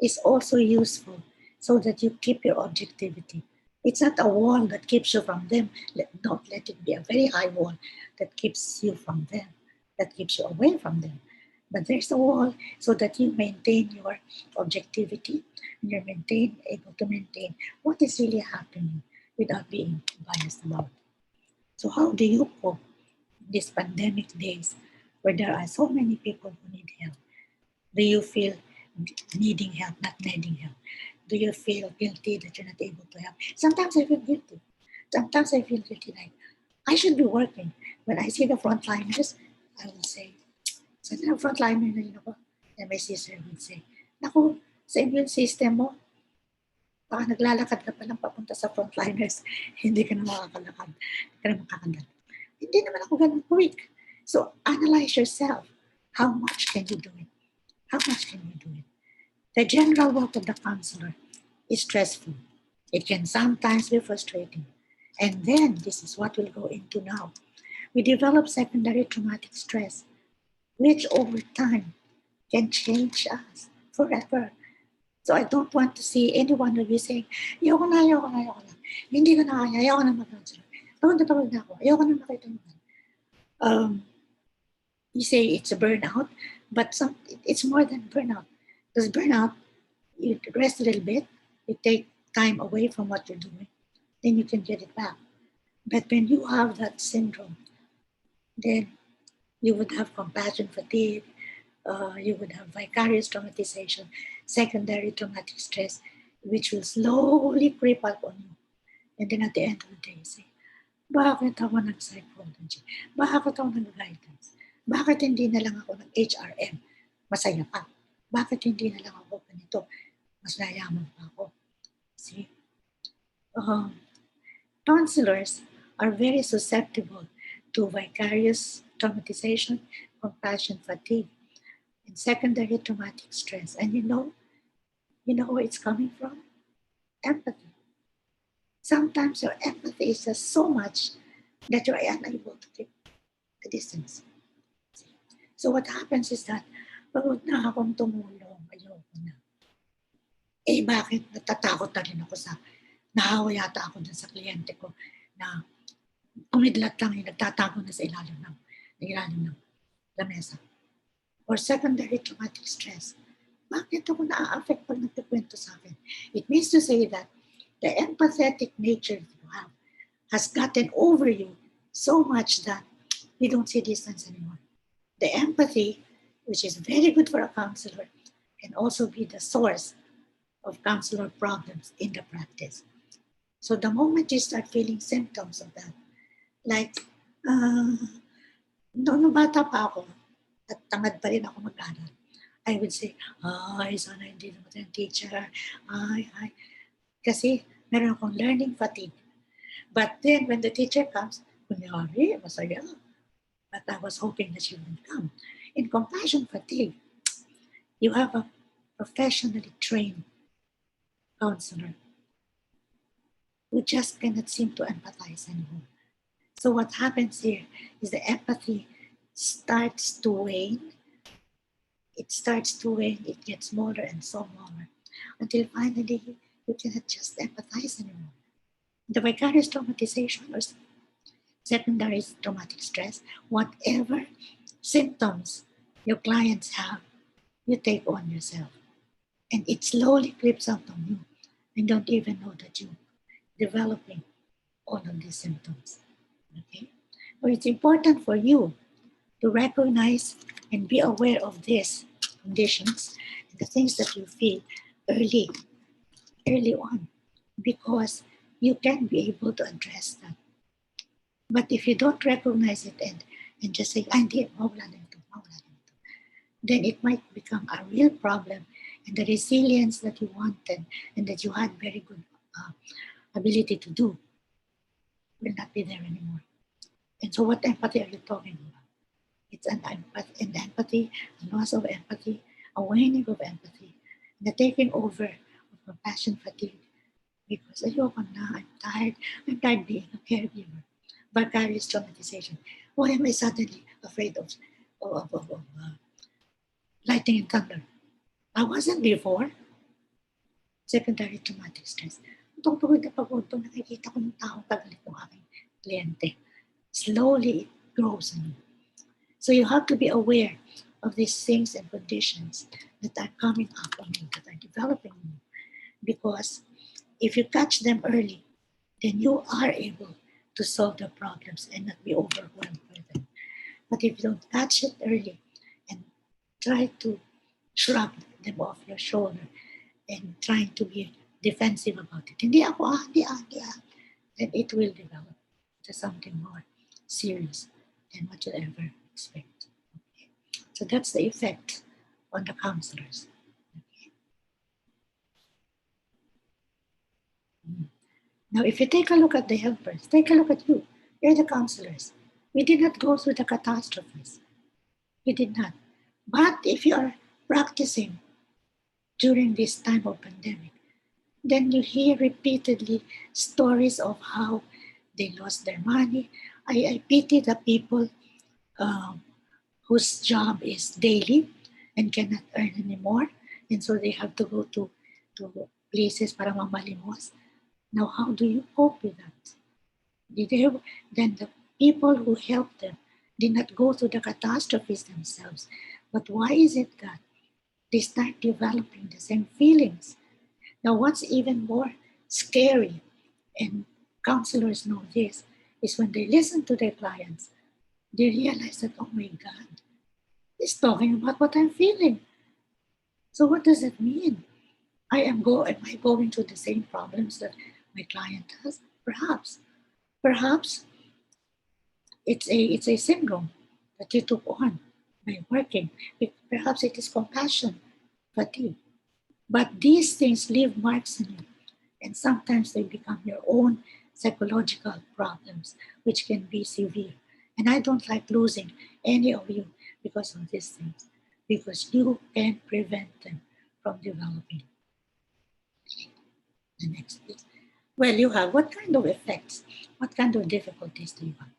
is also useful so that you keep your objectivity. It's not a wall that keeps you from them. Don't let it be a very high wall that keeps you from them, that keeps you away from them. But there's a wall so that you maintain your objectivity and you're able to maintain what is really happening without being biased about it. So how do you cope in these pandemic days where there are so many people who need help? Do you feel needing help, not needing help? Do you feel guilty that you're not able to help? Sometimes I feel guilty. Sometimes I feel guilty, like I should be working. When I see the frontliners, I will say, sa frontliner na yun ako, and my sister would say, naku, sa immune system mo, baka naglalakad ka pa lang papunta sa frontliners, hindi ka na makakalakad, hindi ka na makakagad. Hindi naman ako ganun quick. So analyze yourself. How much can you do it? How much can you do it? The general work of the counselor is stressful. It can sometimes be frustrating. And then, this is what we'll go into now. We develop secondary traumatic stress, which over time can change us forever. So I don't want to see any one of you saying, ayoko na. Hindi ko na kaya, ayoko na mag-counselor. Tawag na ako, ayoko na makita mo. You say it's a burnout, but it's more than burnout. Because burnout, you rest a little bit, you take time away from what you're doing, then you can get it back. But when you have that syndrome, then you would have compassion fatigue, you would have vicarious traumatization, secondary traumatic stress, which will slowly creep up on you. And then at the end of the day, you say, bakit ako nag-psychology? Bakit ako nag-guidance? Bakit hindi na lang ako nag-HRM? Masaya pa. Bakit hindi na lang ako ganito? Mas mayaman pa ako. See? Counselors are very susceptible to vicarious traumatization, compassion fatigue, and secondary traumatic stress. And you know where it's coming from? Empathy. Sometimes your empathy is just so much that you are unable to keep the distance. So what happens is that, pagod na akong tumulong, ayoko na. Eh bakit natatakot na rin ako sa, nahawa yata ako dun sa kliyente ko na kumidlat lang, nagtatago na sa ilalim ng lamesa. Or secondary traumatic stress. Bakit ako na-affect pag nagkikwento sa akin? It means to say that the empathetic nature you have has gotten over you so much that you don't see distance anymore. The empathy, which is very good for a counselor, can also be the source of counselor problems in the practice. So the moment you start feeling symptoms of that, like, noong bata pa ako, at tamad pa rin ako mag-aral, I would say, ay, sana hindi naman yung teacher. Ay. Kasi meron akong learning fatigue. But then when the teacher comes, kunyari, masaya. But I was hoping that she would come. In compassion fatigue, you have a professionally trained counselor who just cannot seem to empathize anymore. So what happens here is the empathy starts to wane. It starts to wane, it gets smaller and smaller until finally you cannot just empathize anymore. The vicarious traumatization or secondary traumatic stress, whatever symptoms your clients have, you take on yourself. And it slowly creeps up on you and don't even know that you're developing all of these symptoms. Okay? But it's important for you to recognize and be aware of these conditions and the things that you feel early on, because you can be able to address that. But if you don't recognize it and just say, hindi, mawala na ito, then it might become a real problem, and the resilience that you wanted and that you had very good ability to do will not be there anymore. And so what empathy are you talking about? It's an empathy, a loss of empathy, a waning of empathy, and the taking over of compassion fatigue. Because ayoko na, I'm tired being a caregiver. Vicarious traumatization. Why am I suddenly afraid of lightning and thunder? I wasn't before. Secondary traumatic stress. Pagod na pagod pag nakikita ko ng taong tagalit ng aking kliyente. Slowly it grows on you. So you have to be aware of these things and conditions that are coming up on you, that are developing on you. Because if you catch them early, then you are able to solve the problems and not be overwhelmed by them. But if you don't catch it early and try to shrug them off your shoulder and trying to be defensive about it, hindi ako, then it will develop to something more serious than what you ever expect. Okay? So that's the effect on the counselors. Okay? Now, if you take a look at the helpers, take a look at you. You're the counselors. We did not go through the catastrophes. We did not. But if you are practicing during this time of pandemic, then you hear repeatedly stories of how they lost their money. I pity the people whose job is daily and cannot earn anymore. And so they have to go to places para mamalimos. Now, how do you cope with that? Then the people who helped them did not go through the catastrophes themselves. But why is it that they start developing the same feelings. Now, what's even more scary, and counselors know this, is when they listen to their clients, they realize that, oh my God, he's talking about what I'm feeling. So what does it mean? Am I going through the same problems that my client has? Perhaps. Perhaps it's a syndrome that you took on by working. Perhaps it is compassion, fatigue. But these things leave marks in you, and sometimes they become your own psychological problems, which can be severe. And I don't like losing any of you because of these things, because you can prevent them from developing. The next piece. Well, you have what kind of effects? What kind of difficulties do you have?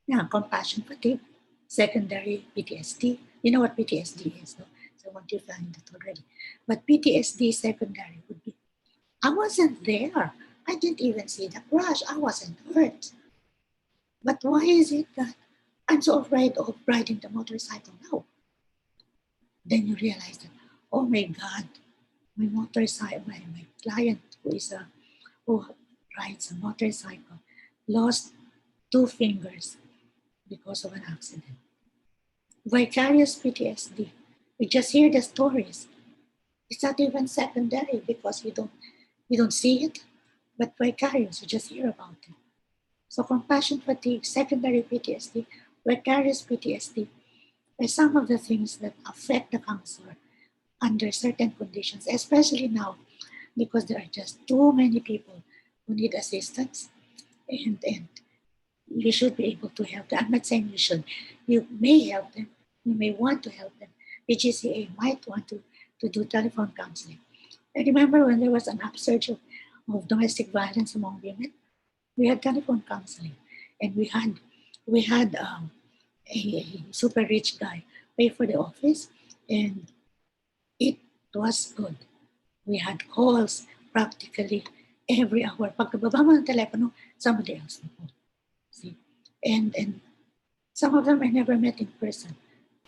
Yeah, compassion fatigue, secondary PTSD. You know what PTSD is, no? So I want you to find that already. But PTSD secondary would be, I wasn't there. I didn't even see the crash. I wasn't hurt. But why is it that I'm so afraid of riding the motorcycle now? Then you realize that, oh my God, my motorcycle, my client who rides a motorcycle lost 2 fingers because of an accident. Vicarious PTSD. We just hear the stories. It's not even secondary because you don't see it, but vicarious, you just hear about it. So compassion fatigue, secondary PTSD, vicarious PTSD are some of the things that affect the counselor under certain conditions, especially now because there are just too many people who need assistance, and you should be able to help them. I'm not saying you should. You may help them. You may want to help them. Pgca might want to do telephone counseling. I remember when there was an upsurge of domestic violence among women, we had telephone counseling, and we had a super rich guy pay for the office, and it was good. We had calls practically every hour. Pagkababa mo ng telepono, somebody else will call. See? And some of them I never met in person.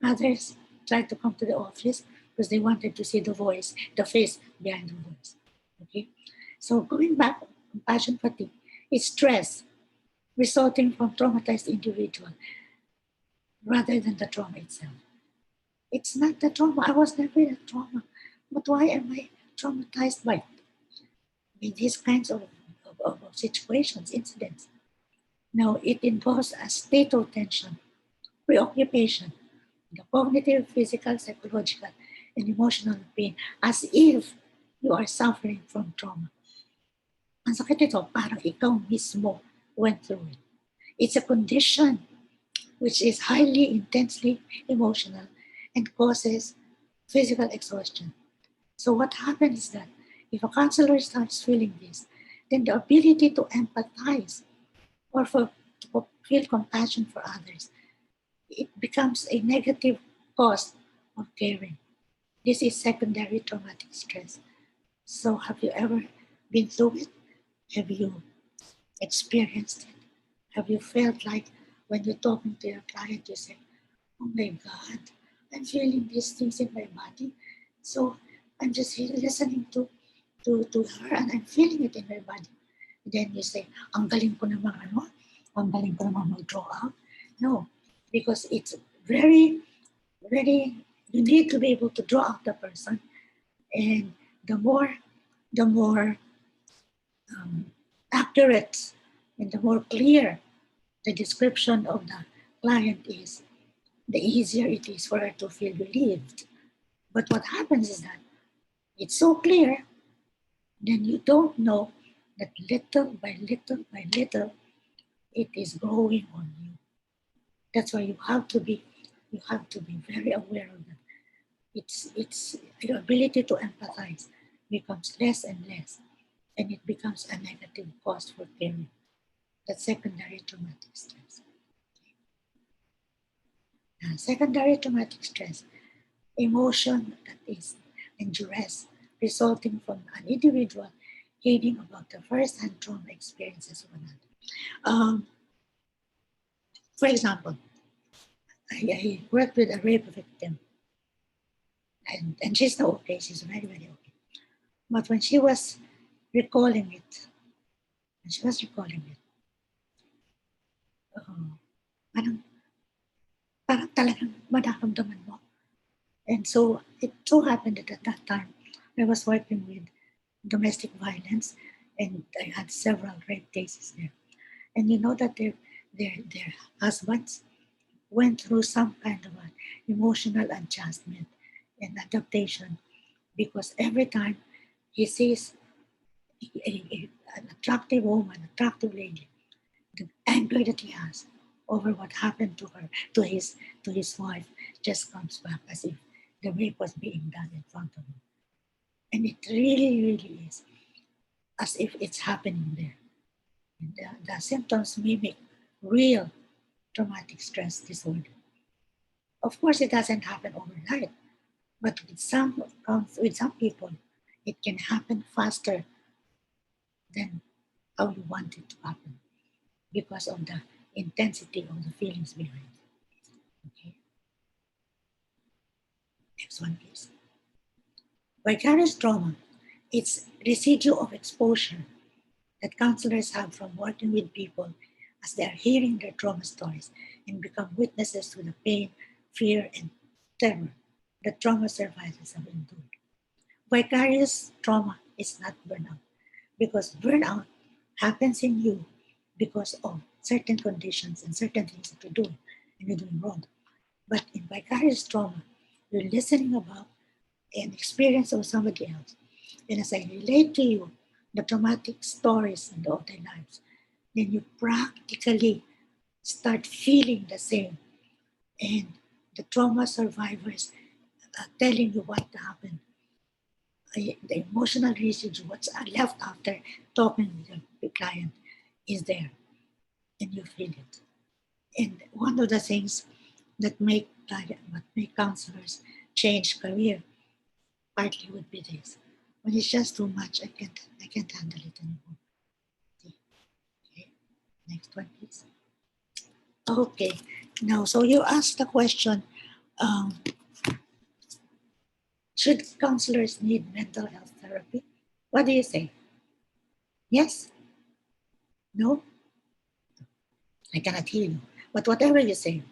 Others tried to come to the office because they wanted to see the voice, the face behind the voice. Okay? So going back, compassion fatigue is stress resulting from traumatized individual rather than the trauma itself. It's not the trauma. I was never in a trauma. But why am I traumatized by these kinds of situations, incidents? Now, it involves a state of tension, preoccupation, the cognitive, physical, psychological, and emotional pain, as if you are suffering from trauma. Ang sakit ito, parang ikaw mismo went through it. It's a condition which is highly intensely emotional and causes physical exhaustion. So what happens is that if a counselor starts feeling this, then the ability to empathize or to feel compassion for others, it becomes a negative cause of caring. This is secondary traumatic stress. So have you ever been through it? Have you experienced it? Have you felt like when you're talking to your client, you say, oh my God, I'm feeling these things in my body. So I'm just listening to her and I'm feeling it in my body. And then you say, ang galing ko naman ang galing ko naman mag-draw out. No, because it's very, very, you need to be able to draw out the person. And the more accurate and the more clear the description of the client is, the easier it is for her to feel relieved. But what happens is that it's so clear, then you don't know that little by little by little, it is growing on you. That's why you have to be very aware of that. It's your ability to empathize becomes less and less, and it becomes a negative cause for caring. That's secondary traumatic stress. Now, secondary traumatic stress, emotion that is and duress resulting from an individual hearing about the first-hand trauma experiences of another. For example, I worked with a rape victim, And she's now okay. She's very, very okay. But when she was recalling it, uh, parang, parang talagang madaramdaman mo. And so it so happened that at that time, I was working with domestic violence, and I had several rape cases there. And you know that their husbands went through some kind of an emotional adjustment and adaptation, because every time he sees an attractive woman, attractive lady, the anger that he has over what happened to her, to his wife, just comes back as if the rape was being done in front of him. And it really, really is as if it's happening there. And the symptoms mimic real traumatic stress disorder. Of course, it doesn't happen overnight, but with some people, it can happen faster than how you want it to happen because of the intensity of the feelings behind it. Okay, next one, please. Vicarious trauma, it's residue of exposure that counselors have from working with people as they are hearing their trauma stories and become witnesses to the pain, fear, and terror that trauma survivors have endured. Vicarious trauma is not burnout, because burnout happens in you because of certain conditions and certain things that you're doing and you're doing wrong. But in vicarious trauma, you're listening about an experience of somebody else. And as I relate to you the traumatic stories in of their lives, then you practically start feeling the same. And the trauma survivors telling you what happened, the emotional residue, what's left after talking with the client is there, and you feel it. And one of the things that make counselors change career partly would be this. When it's just too much, I can't handle it anymore. Okay, next one, please. Okay, now, so you asked the question, um, should counselors need mental health therapy? What do you say? Yes? No? I cannot hear you. But whatever you say,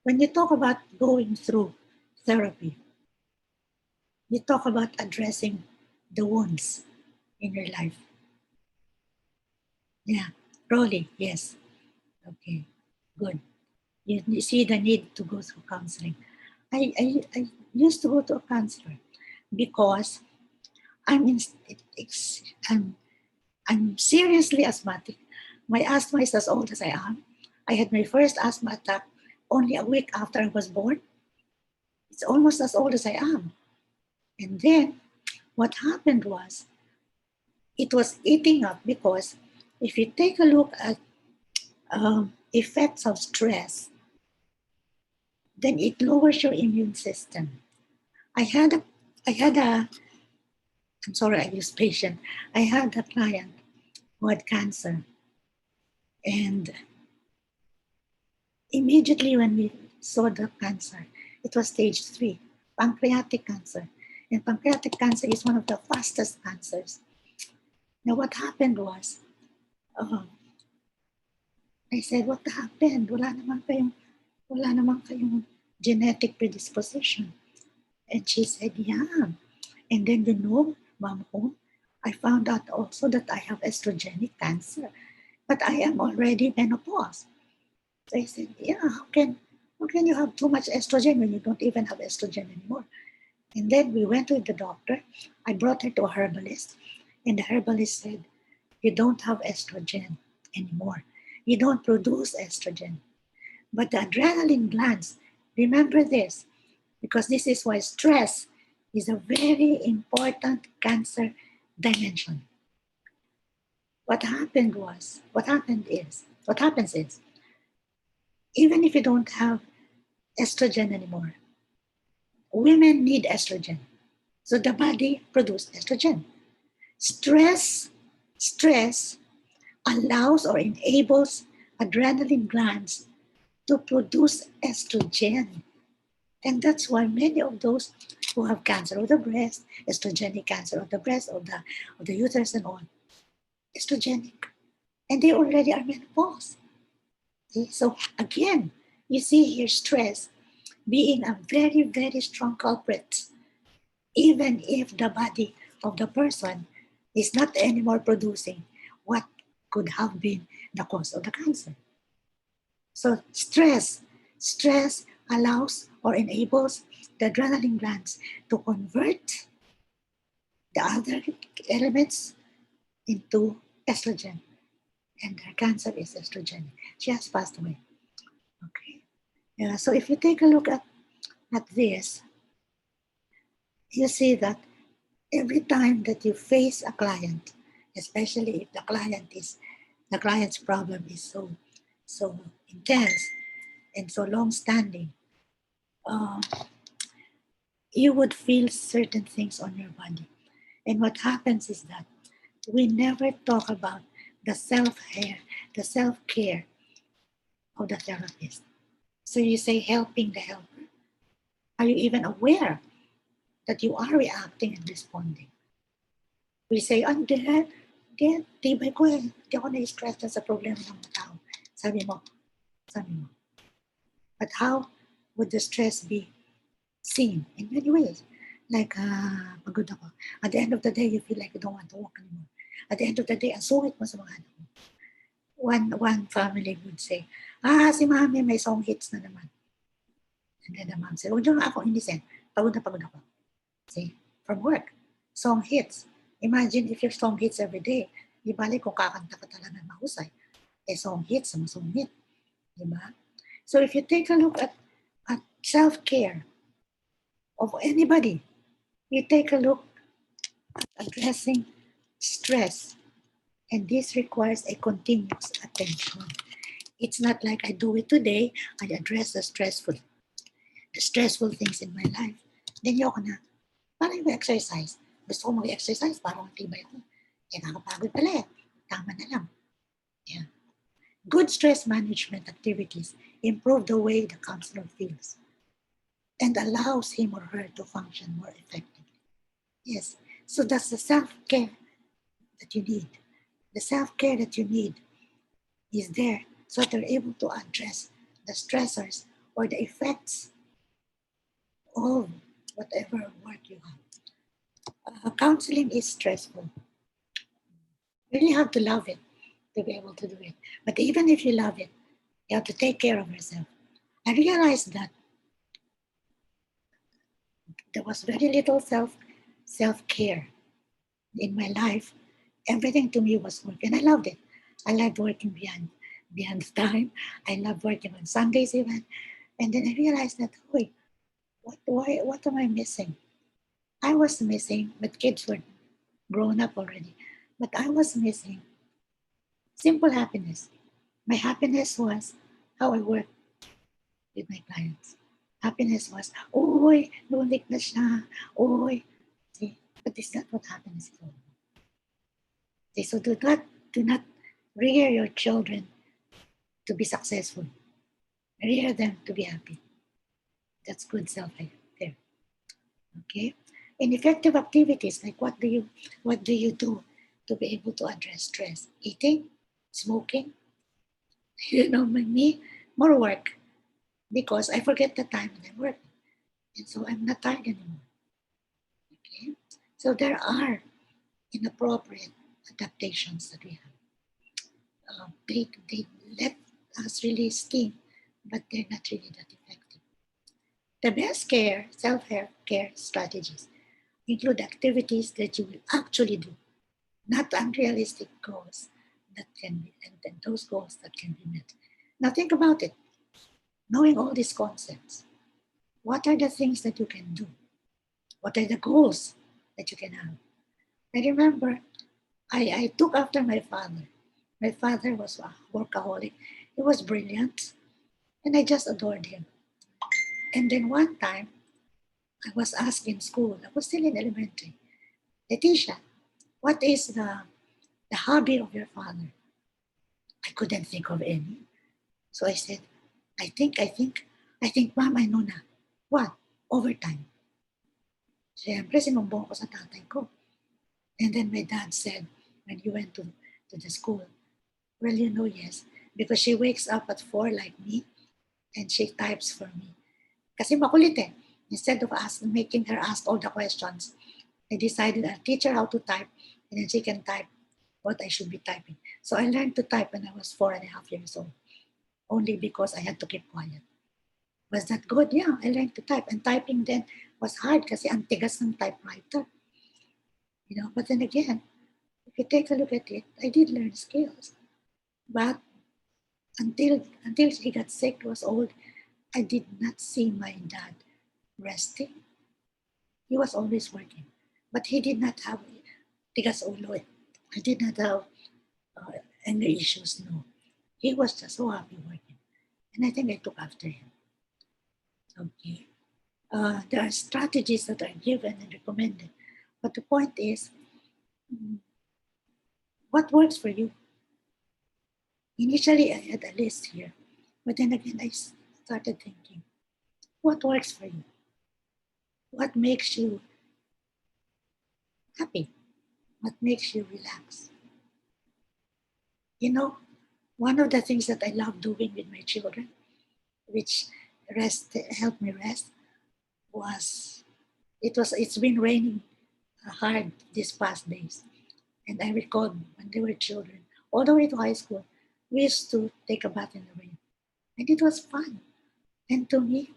when you talk about going through therapy, you talk about addressing the wounds in your life. Yeah, Rolly, yes. Okay, good. You see the need to go through counseling. I used to go to a counselor because I'm in, I'm I'm seriously asthmatic. My asthma is as old as I am. I had my first asthma attack only a week after I was born. It's almost as old as I am. And then what happened was it was eating up, because if you take a look at effects of stress, then it lowers your immune system. I had a, I had a, I'm sorry, I use patient. I had a client who had cancer, and immediately when we saw the cancer, it was stage 3, pancreatic cancer. And pancreatic cancer is one of the fastest cancers. Now, what happened was, uh, I said, what happened? Wala naman kayong genetic predisposition. And she said, yeah. And then, Ma'am Ho, I found out also that I have estrogenic cancer, but I am already menopause. So I said, yeah, how can you have too much estrogen when you don't even have estrogen anymore? And then we went with the doctor. I brought her to a herbalist, and the herbalist said, you don't have estrogen anymore. You don't produce estrogen. But the adrenaline glands, remember this, because this is why stress is a very important cancer dimension. What happens is, even if you don't have estrogen anymore, women need estrogen. So the body produces estrogen. Stress, stress allows or enables adrenaline glands to produce estrogen. And that's why many of those who have cancer of the breast, estrogenic cancer of the breast, of the uterus and all. Estrogenic. And they already are menopause. Okay? So again, you see here stress being a very, very strong culprit, even if the body of the person is not anymore producing what could have been the cause of the cancer. So stress allows or enables the adrenaline glands to convert the other elements into estrogen, and her cancer is estrogen. She has passed away. Okay. Yeah, so if you take a look at this, you see that every time that you face a client, especially if the client's problem is so intense and so long standing, uh, you would feel certain things on your body. And what happens is that we never talk about the the self-care of the therapist. So you say helping the helper. Are you even aware that you are reacting and responding? We say, hindi, tibay ko eh. Hindi ako na-stress dyan sa problema ng mga tao. Sabi mo. But how would the stress be seen? In many ways. Like, pagod ako. At the end of the day, you feel like you don't want to walk anymore. At the end of the day, ang sungit mo sa mga anak mo. One family would say, si mami may song hits na naman. And then the mom said, huwag niyo nga ako inisin. Pagod na pagod ako. See, from work, song hits. Imagine if your song hits every day, di bali kung kakanta ka talaga ng mahusay. Song hits, masungit. Diba? So if you take a look at self-care of anybody, you take a look at addressing stress, and this requires a continuous attention. It's not like I do it today, I address the stressful things in my life. Then yoko na. Parang yung exercise. Gusto ko mag-exercise, parang tibay ko. Nakakapagod pala eh. Tama na lang. Yeah. Good stress management activities improve the way the counselor feels and allows him or her to function more effectively. Yes. So that's the self-care that you need. The self-care that you need is there so that you're able to address the stressors or the effects of whatever work you have. Counseling is stressful. You really have to love it to be able to do it. But even if you love it, you have to take care of yourself. I realized that there was very little self-care in my life. Everything to me was work, and I loved it. I loved working beyond time. I loved working on Sundays even. And then I realized that, wait, what am I missing? I was missing, but kids were grown up already. But I was missing simple happiness. My happiness was how I work with my clients. Happiness was, oy, nulik na siya, oy. See, but it's not what happiness is all about. See, so do not rear your children to be successful. Rear them to be happy. That's good self-care. Okay? In effective activities, like what do you do to be able to address stress? Eating, smoking, me, more work. Because I forget the time when I'm working. And so I'm not tired anymore. Okay? So there are inappropriate adaptations that we have. They let us release steam, but they're not really that effective. The best self-care strategies include activities that you will actually do, not unrealistic goals that can be, and those goals that can be met. Now think about it. Knowing all these concepts, what are the things that you can do? What are the goals that you can have? I remember I took after my father. My father was a workaholic. He was brilliant, and I just adored him. And then one time, I was asked in school, I was still in elementary, Leticia, what is the hobby of your father? I couldn't think of any. So I said, I think, Mom, I know na. What? Overtime. Siyempre, sinumbong ko sa tatay ko. And then my dad said, when he went to the school, well, yes, because she wakes up at 4 like me and she types for me. Kasi makulit eh. Instead of making her ask all the questions, I decided I'll teach her how to type and then she can type what I should be typing. So I learned to type when I was 4.5 years old, only because I had to keep quiet. Was that good? Yeah, I learned to type. And typing then was hard kasi ang tigas ng typewriter. But then again, if you take a look at it, I did learn skills. But until he got sick, was old, I did not see my dad resting. He was always working. But he did not have tigas ulo. He did not have anger issues, no. He was just so happy working. And I think I took after him. Okay. There are strategies that are given and recommended. But the point is, what works for you? Initially, I had a list here. But then again, I started thinking, what works for you? What makes you happy? What makes you relax? One of the things that I love doing with my children, which helped me rest, was it's been raining hard these past days. And I recall when they were children, all the way to high school, we used to take a bath in the rain. And it was fun. And to me,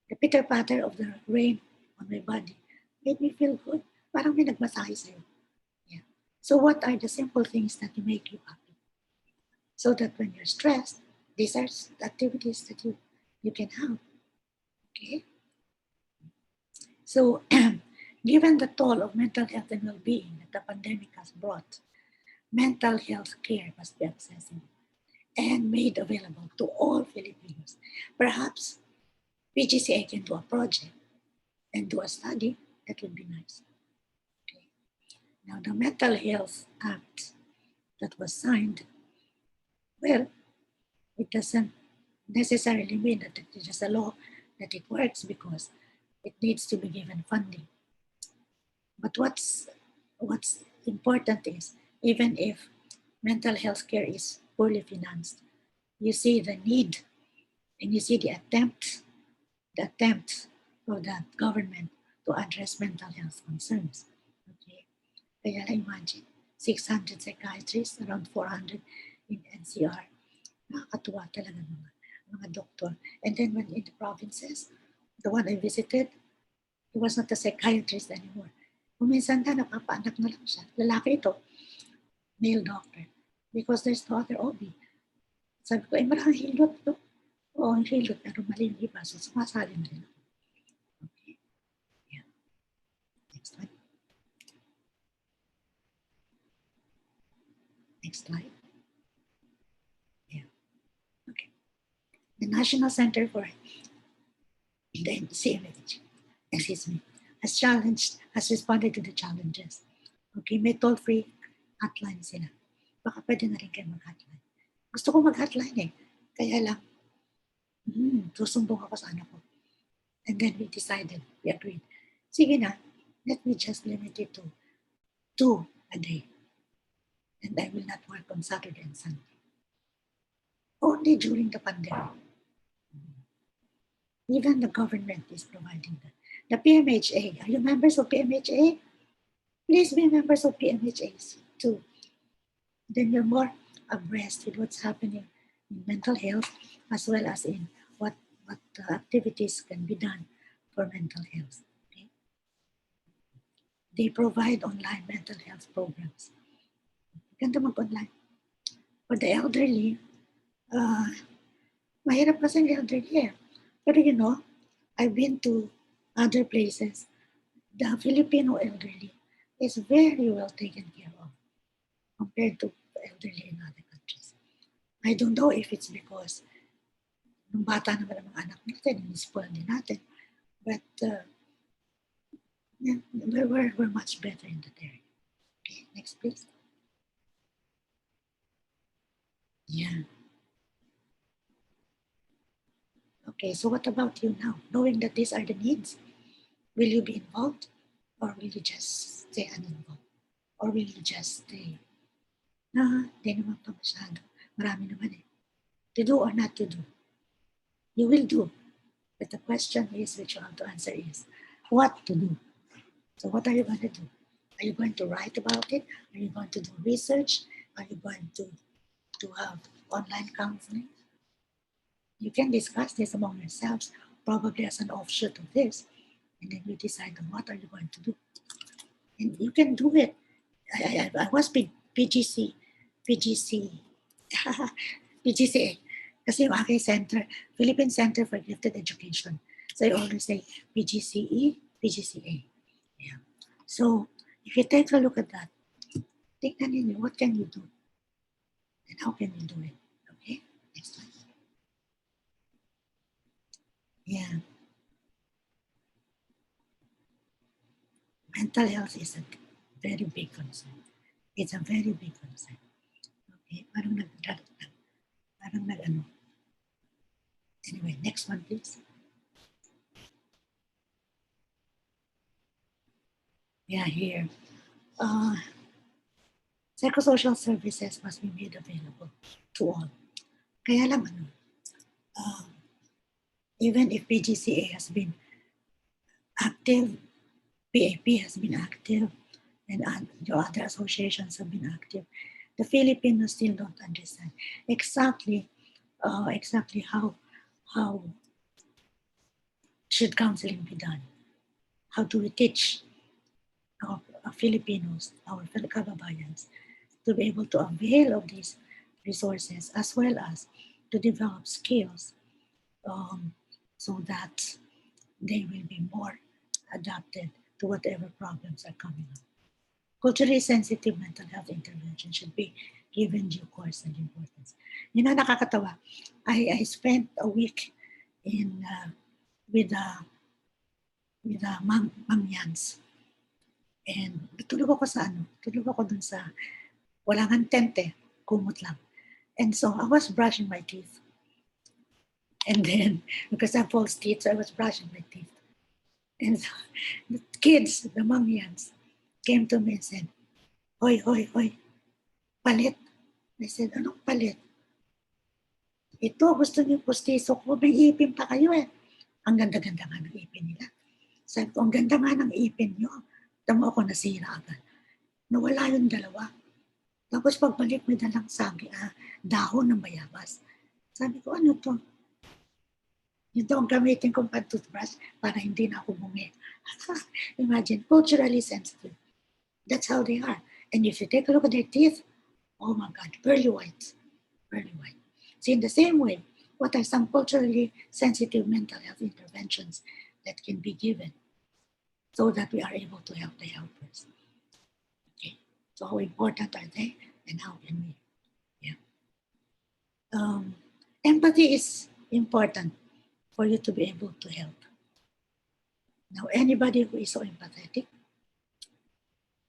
the pitter patter of the rain on my body made me feel good. Parang may nagmasahe sa'yo. Yeah. So what are the simple things that make you happy? So that when you're stressed, these are activities that you can have. Okay? So given the toll of mental health and well-being that the pandemic has brought, mental health care must be accessible and made available to all Filipinos. Perhaps Pgca can do a project and do a study. That would be nice. Okay. Now, the Mental Health Act that was signed, well, it doesn't necessarily mean that it is just a law that it works because it needs to be given funding. But what's important is even if mental health care is poorly financed, you see the need and you see the attempt of the government to address mental health concerns. Okay. Kaya imagine, 600 psychiatrists, around 400 in NCR. Nakakatuwa talaga mga doktor. And then when in the provinces, the one I visited, he was not a psychiatrist anymore. Kuminsan na napapaanak na lang siya. Lalaki ito, male doctor. Because there's no other OB. Sabi ko, marang hilot to. Oo, ang hilot, pero mali yung iba. So, sumasali na rin ako. Okay. Yeah. Next slide. Next slide. Yeah. Okay. The National Center for the CMH, has responded to the challenges. Okay, may toll-free hotline sila. Baka pwede na rin kayo mag-hotline. Gusto ko mag-hotline eh. Kaya lang, susumbong ako sa anak ko. And then we agreed. Sige na, let me just limit it to 2 a day. And I will not work on Saturday and Sunday. Only during the pandemic. Even the government is providing that. The PMHA, are you members of PMHA? Please be members of PMHAs too. Then you're more abreast with what's happening in mental health as well as in what activities can be done for mental health. Okay? They provide online mental health programs. Ganda mag-online. For the elderly, mahirap kasi ang elderly eh. Pero I've been to other places. The Filipino elderly is very well taken care of compared to elderly in other countries. I don't know if it's because nung bata naman ang mga anak natin, in-spoil din natin. But we're much better in that area. Okay, next please. Yeah. Okay, so what about you now? Knowing that these are the needs, will you be involved? Or will you just stay uninvolved? Or will you just stay, di naman pa masyado. Marami naman eh. To do or not to do? You will do. But the question is, which you have to answer is, what to do? So what are you going to do? Are you going to write about it? Are you going to do research? Are you going to have online counseling? You can discuss this among yourselves, probably as an offshoot of this, and then you decide on what are you going to do. And you can do it. I was PGC, PGC, PGCA. Kasi yung aking center, Philippine Center for Gifted Education. So I always say PGCE, PGCA. Yeah. So if you take a look at that, tingnan ninyo, what can you do? And how can you do it? Okay, next one. Yeah. Mental health is a very big concern. It's a very big concern. Okay, parang nag-ano. Anyway, next one, please. Yeah, here. Psychosocial services must be made available to all. Kaya lang, even if PGCA has been active, PAP has been active, and the other associations have been active, the Filipinos still don't understand exactly how should counseling be done. How do we teach our Filipinos, our fellow kababayans, to be able to avail of these resources as well as to develop skills so that they will be more adapted to whatever problems are coming up. Culturally sensitive mental health intervention should be given due course and importance. You know, nakakatawa. I spent a week in with Mangyans. And tulog ako sa tulog ako dun sa walang tent eh, kumot lang. And so I was brushing my teeth. And then, because I have false teeth, so I was brushing my teeth. And so, the kids, the Mangyans, came to me and said, "Hoy, hoy, hoy, palit." I said, "Anong palit?" "Ito, gusto niyo postiso ko, may ipin pa kayo eh." Ang ganda-ganda nga ng ipin nila. Sabi ko, ang ganda nga ng ipin niyo. Tama ako nasira agad. Nawala yung dalawa. Tapos pagbalik may dalang dahon ng bayabas. Sabi ko, ano to? Ito ang gamitin kong pag-toothbrush para hindi na ako bumi. Imagine, culturally sensitive. That's how they are. And if you take a look at their teeth, oh my God, pearly white. Pearly white. So in the same way, what are some culturally sensitive mental health interventions that can be given so that we are able to help the helpers? Okay. So how important are they and how can we? Yeah. Empathy is important for you to be able to help. Now, anybody who is so empathetic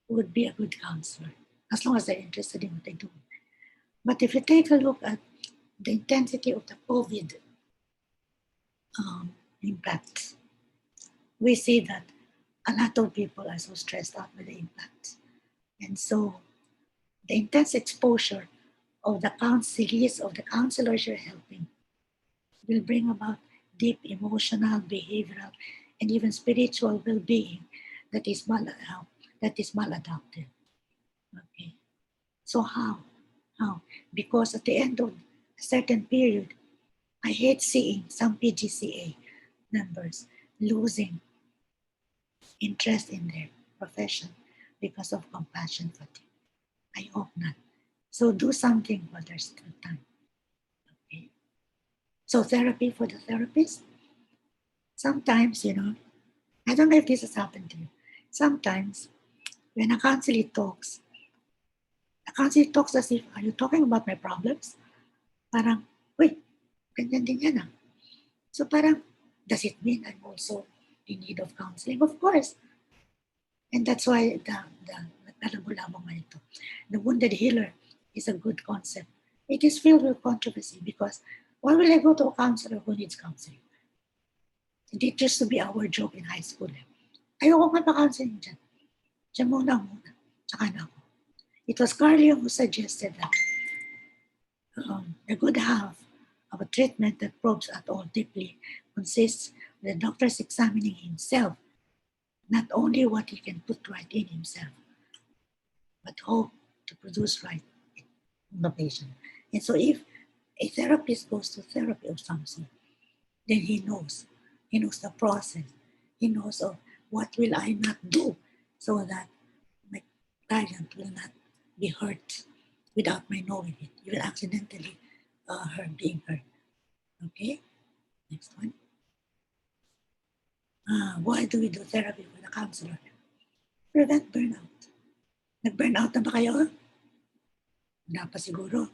would be a good counselor, as long as they're interested in what they do. But if you take a look at the intensity of the COVID impacts, we see that a lot of people are so stressed out by the impacts. And so the intense exposure of the counselees, of the counselors you're helping, will bring about deep emotional, behavioral, and even spiritual well-being that is maladaptive. Okay. So how? How? Because at the end of a certain period, I hate seeing some PGCA members losing interest in their profession because of compassion fatigue. I hope not. So do something while there's still time. Okay. So therapy for the therapist. Sometimes, I don't know if this has happened to you. Sometimes when a counselor talks as if, are you talking about my problems? Parang, wait, ganyan din yan ah. So parang, does it mean I'm also in need of counseling? Of course. And that's why the wounded healer is a good concept. It is filled with controversy because why will I go to a counselor who needs counseling? It used to be our joke in high school. Ayoko nga pa-counseling dyan. Diyan muna. Tsaka na ako. It was Carly who suggested that a good half of a treatment that probes at all deeply consists of the doctor's examining himself, not only what he can put right in himself, but hope to produce right in the patient. And so if a therapist goes to therapy of some sort, then he knows. He knows the process. He knows of what will I not do so that my client will not be hurt without my knowing it. You will accidentally hurt, being hurt. Okay, next one. Why do we do therapy with a counselor? Prevent burnout. Nag-burnout na ba kayo? Wala pa siguro.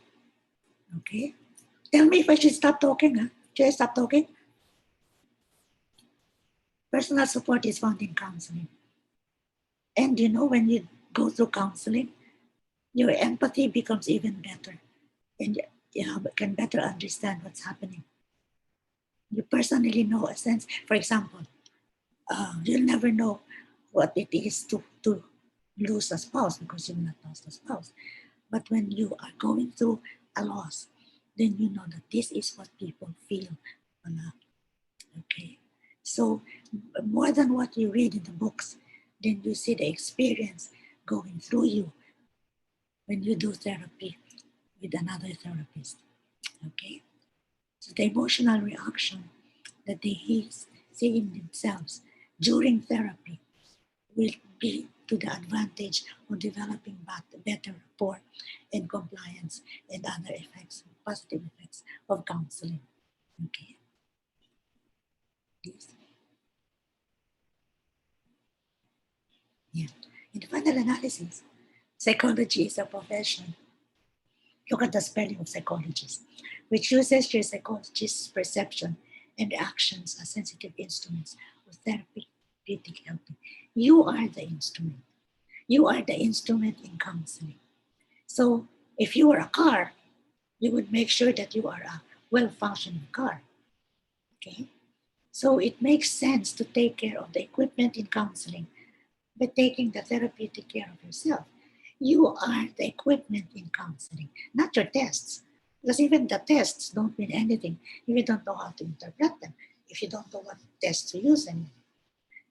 Okay. Tell me if I should stop talking. Should I stop talking? Personal support is found in counseling. And you know, when you go through counseling, your empathy becomes even better. And you can better understand what's happening. You personally know a sense. For example, you'll never know what it is to lose a spouse because you've not lost a spouse. But when you are going through a loss, then you know that this is what people feel. Okay. So more than what you read in the books, then you see the experience going through you when you do therapy with another therapist. Okay. So the emotional reaction that they see in themselves during therapy will be to the advantage of developing better rapport and compliance and other effects, positive effects of counseling. Okay. Please. Yeah. In the final analysis, psychology is a profession. Look at the spelling of psychologist, which uses your psychologist's perception and actions as sensitive instruments of therapeutic helping. You are the instrument. You are the instrument in counseling. So if you were a car, you would make sure that you are a well-functioning car. Okay? So it makes sense to take care of the equipment in counseling by taking the therapeutic care of yourself. You are the equipment in counseling, not your tests. Because even the tests don't mean anything if you don't know how to interpret them, if you don't know what tests to use anymore.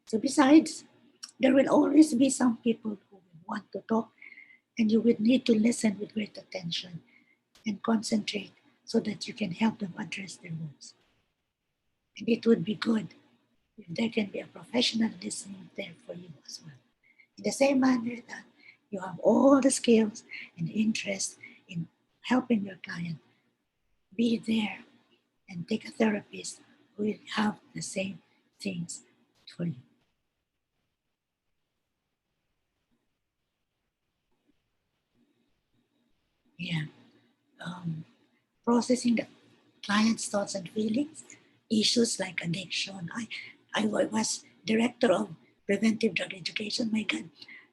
So besides, there will always be some people who will want to talk, and you will need to listen with great attention and concentrate so that you can help them address their wounds. And it would be good if there can be a professional listening there for you as well. In the same manner that you have all the skills and interest in helping your client, be there and take a therapist who will have the same things for you. Yeah. Processing the client's thoughts and feelings, issues like addiction. I was director of preventive drug education. My God,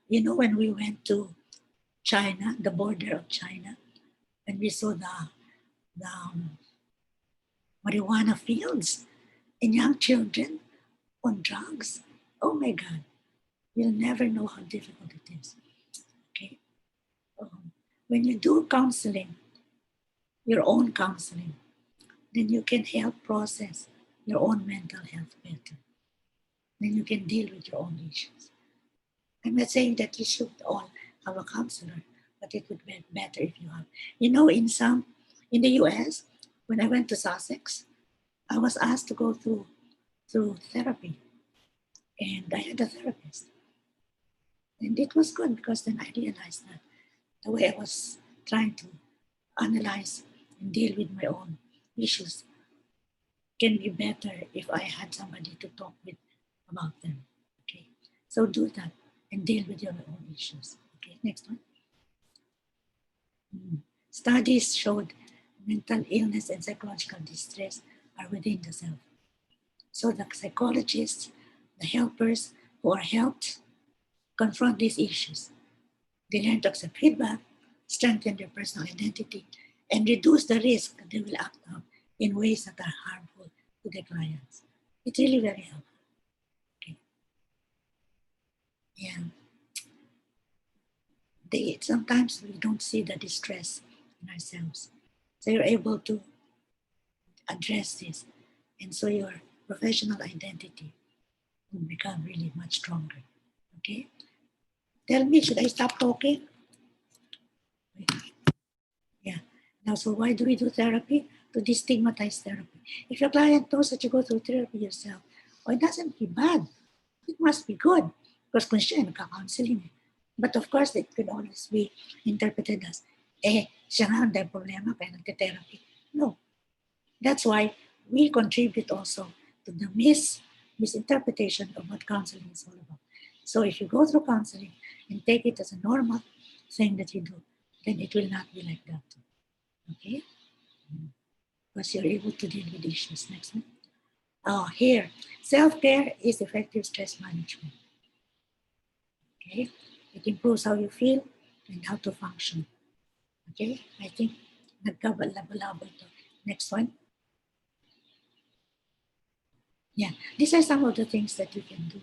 you know, when we went to China, the border of China, and we saw the marijuana fields and young children on drugs. Oh my God, you'll never know how difficult it is. Okay. When you do counseling, your own counseling, then you can help process your own mental health better. Then you can deal with your own issues. I'm not saying that you should all have a counselor, but it would be better if you have. You know, in the US, when I went to Sussex, I was asked to go through therapy, and I had a therapist. And it was good because then I realized that the way I was trying to analyze and deal with my own issues can be better if I had somebody to talk with about them. Okay, so do that and deal with your own issues. Okay, next one. Studies showed mental illness and psychological distress are within the self. So the psychologists, the helpers who are helped confront these issues. They learn to accept feedback, strengthen their personal identity, and reduce the risk that they will act out in ways that are harmful to their clients. It's really very helpful. Okay. And sometimes we don't see the distress in ourselves. So you're able to address this. And so your professional identity will become really much stronger. Okay? Tell me, should I stop talking? Yeah. Now, so why do we do therapy? To destigmatize therapy. If your client knows that you go through therapy yourself, oh, it doesn't be bad. It must be good. Because kung siya, nagka-counseling. But of course, it could always be interpreted as, siya nga ang problema, kaya nagte-therapy. No. That's why we contribute also to the misinterpretation of what counseling is all about. So if you go through counseling and take it as a normal thing that you do, then it will not be like that. Okay? Because you're able to deal with issues. Next one. Oh, here. Self-care is effective stress management. Okay? It improves how you feel and how to function. Okay? I think nagkabalabo ito. Next one. Yeah, these are some of the things that you can do.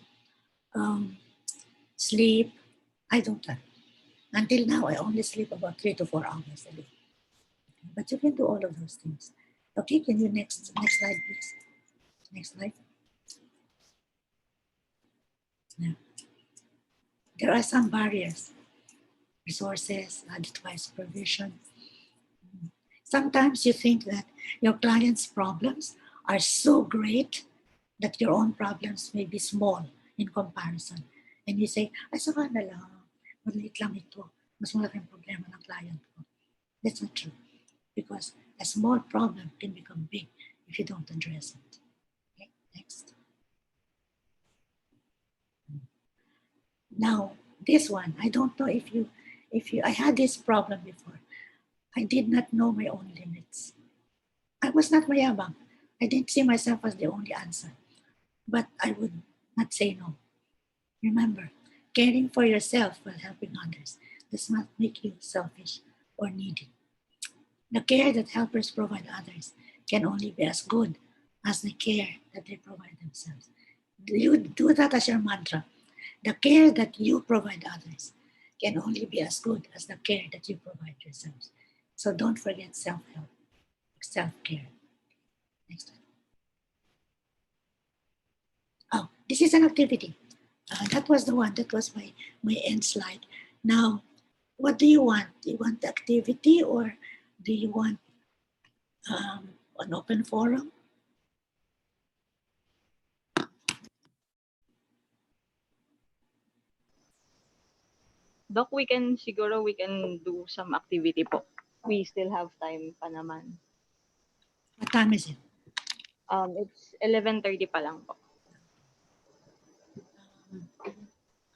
Sleep. I don't have. Until now, I only sleep about 3 to 4 hours a day. But you can do all of those things. Okay, can you next slide, please? Next slide. Yeah. There are some barriers. Resources, advice provision. Sometimes you think that your client's problems are so great that your own problems may be small in comparison. And you say, ay, saka na lang, maliit lang ito. Mas malaking problema ng client ko. That's not true. Because a small problem can become big if you don't address it. Okay, next. Now, this one, I don't know if you, I had this problem before. I did not know my own limits. I was not mayabang. I didn't see myself as the only answer. But I would not say no. Remember, caring for yourself while helping others does not make you selfish or needy. The care that helpers provide others can only be as good as the care that they provide themselves. You do that as your mantra. The care that you provide others can only be as good as the care that you provide yourselves. So don't forget self-help, self-care. Next one. Oh, this is an activity. That was the one. That was my end slide. Now, what do you want? Do you want the activity or do you want an open forum? Doc, siguro we can do some activity po. We still have time pa naman. What time is it? It's 11:30 pa lang po.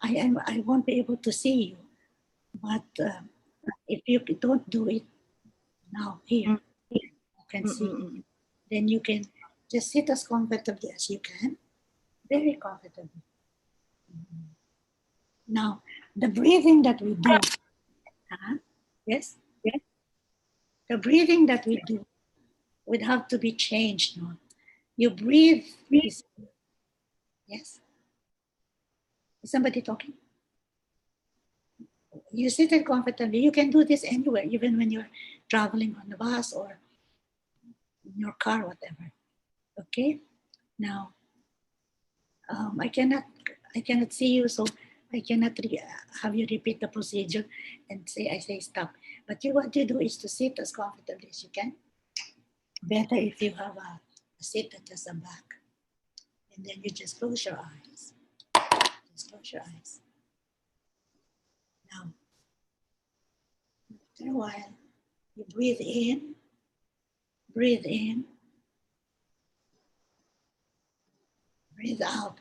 I won't be able to see you, but if you don't do it now here, you can see. Then you can just sit as comfortably as you can, very comfortably. Now, the breathing that we do, yes? Yes. The breathing that we do would have to be changed. No? You breathe. Yes? Is somebody talking? You sit there comfortably. You can do this anywhere, even when you're traveling on the bus or in your car, whatever. Okay? Now, I cannot see you, so I cannot have you repeat the procedure and I say stop. But what you do is to sit as comfortably as you can. Better if you have a seat that has a back. And then you just close your eyes. Just close your eyes. Now, after a while, you breathe in, breathe out.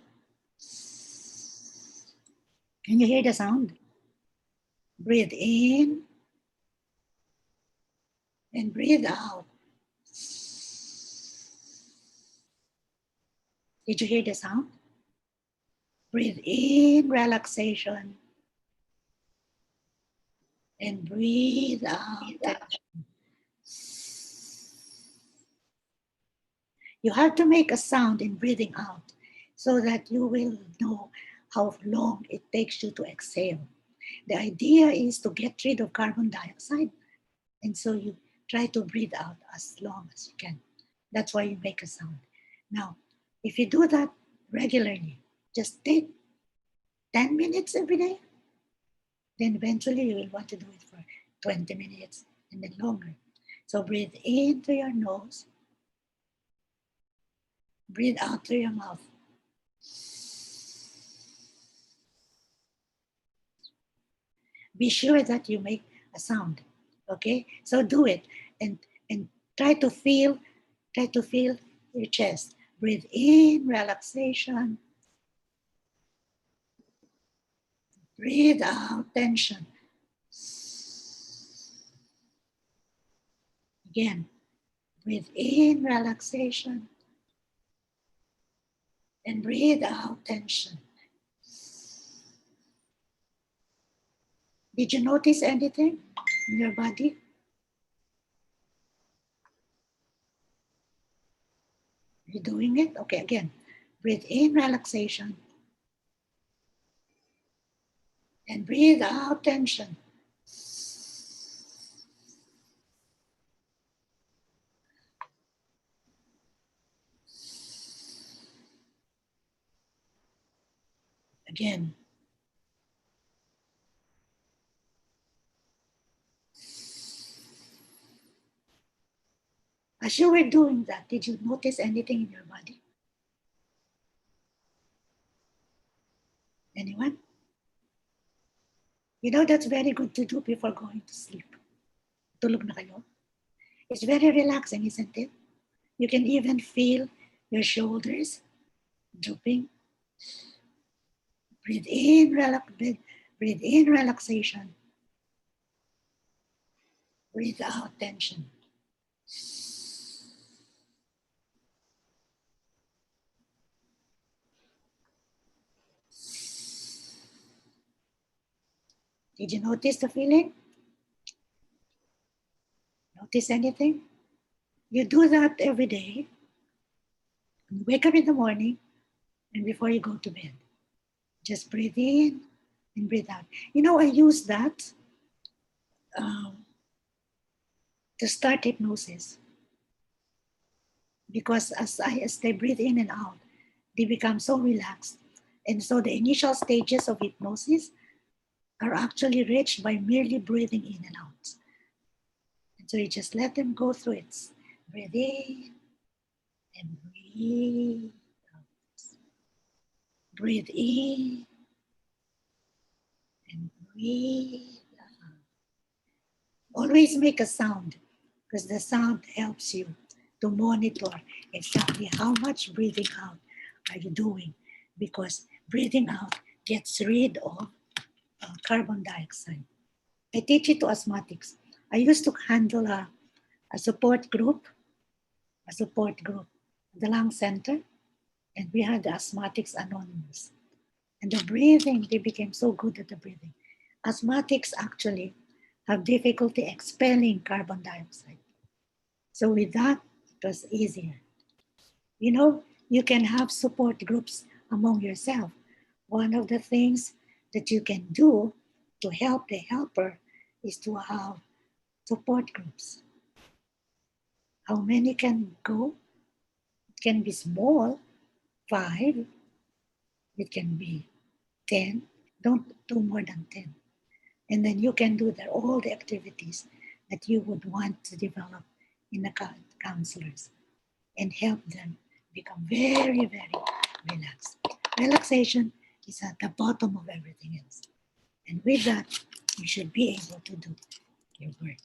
Can you hear the sound? Breathe in and breathe out. Did you hear the sound? Breathe in, relaxation. And breathe out. You have to make a sound in breathing out so that you will know how long it takes you to exhale. The idea is to get rid of carbon dioxide, and so you try to breathe out as long as you can. That's why you make a sound. Now, if you do that regularly, just take 10 minutes every day, then eventually you will want to do it for 20 minutes and then longer. So breathe in through your nose, breathe out through your mouth. Be sure that you make a sound. Okay? So do it and try to feel your chest. Breathe in, relaxation. Breathe out, tension. Again, breathe in, relaxation. And breathe out, tension. Did you notice anything in your body? Are you doing it? Okay, again, breathe in, relaxation. And breathe out, tension. Again. As you were doing that, did you notice anything in your body? Anyone? You know, that's very good to do before going to sleep. Tulog na kayo? It's very relaxing, isn't it? You can even feel your shoulders drooping. Breathe in, breathe in, relaxation. Breathe out, tension. Did you notice the feeling? Notice anything? You do that every day. You wake up in the morning and before you go to bed. Just breathe in and breathe out. You know, I use that to start hypnosis because as they breathe in and out, they become so relaxed. And so the initial stages of hypnosis are actually reached by merely breathing in and out. And so you just let them go through it. Breathe in and breathe out. Breathe in and breathe out. Always make a sound because the sound helps you to monitor exactly how much breathing out are you doing, because breathing out gets rid of carbon dioxide. I teach it to asthmatics. I used to handle a support group, at the lung center, and we had the Asthmatics Anonymous. And the breathing, they became so good at the breathing. Asthmatics actually have difficulty expelling carbon dioxide. So with that, it was easier. You know, you can have support groups among yourself. One of the things that you can do to help the helper is to have support groups. How many can go? It can be small, 5. It can be 10. Don't do more than 10. And then you can do all the activities that you would want to develop in the counselors and help them become very, very relaxed. Relaxation is at the bottom of everything else. And with that, you should be able to do your work.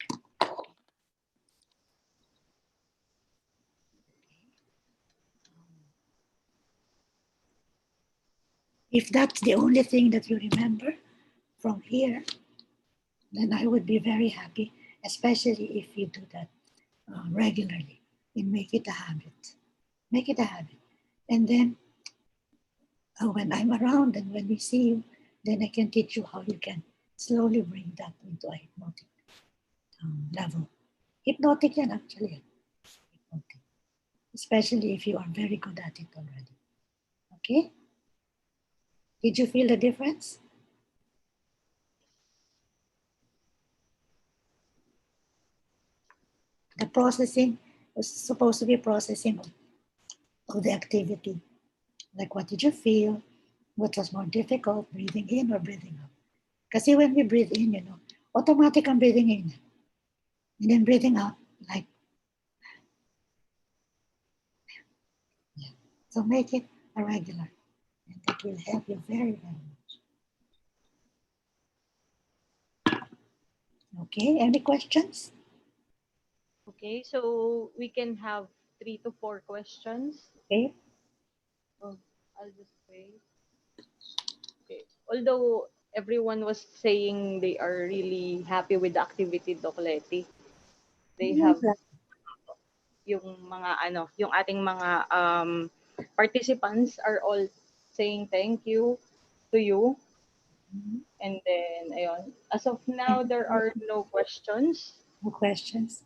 If that's the only thing that you remember from here, then I would be very happy, especially if you do that regularly and make it a habit. Make it a habit. And then when I'm around and when we see you, then I can teach you how you can slowly bring that into a hypnotic level. Hypnotic yan actually. Hypnotic. Especially if you are very good at it already. Okay? Did you feel the difference? The processing was supposed to be processing of the activity. Like, what did you feel? What was more difficult, breathing in or breathing out? Because when we breathe in, automatic ang breathing in. And then breathing out, like, yeah. So make it a regular. And that will help you very, very much. Okay, any questions? Okay, so we can have 3 to 4 questions. Okay. Oh, I'll just wait. Okay. Although everyone was saying they are really happy with the activity, Doc Letty. They have yung mga yung ating mga participants are all saying thank you to you. And then, ayun. As of now, there are no questions. No questions?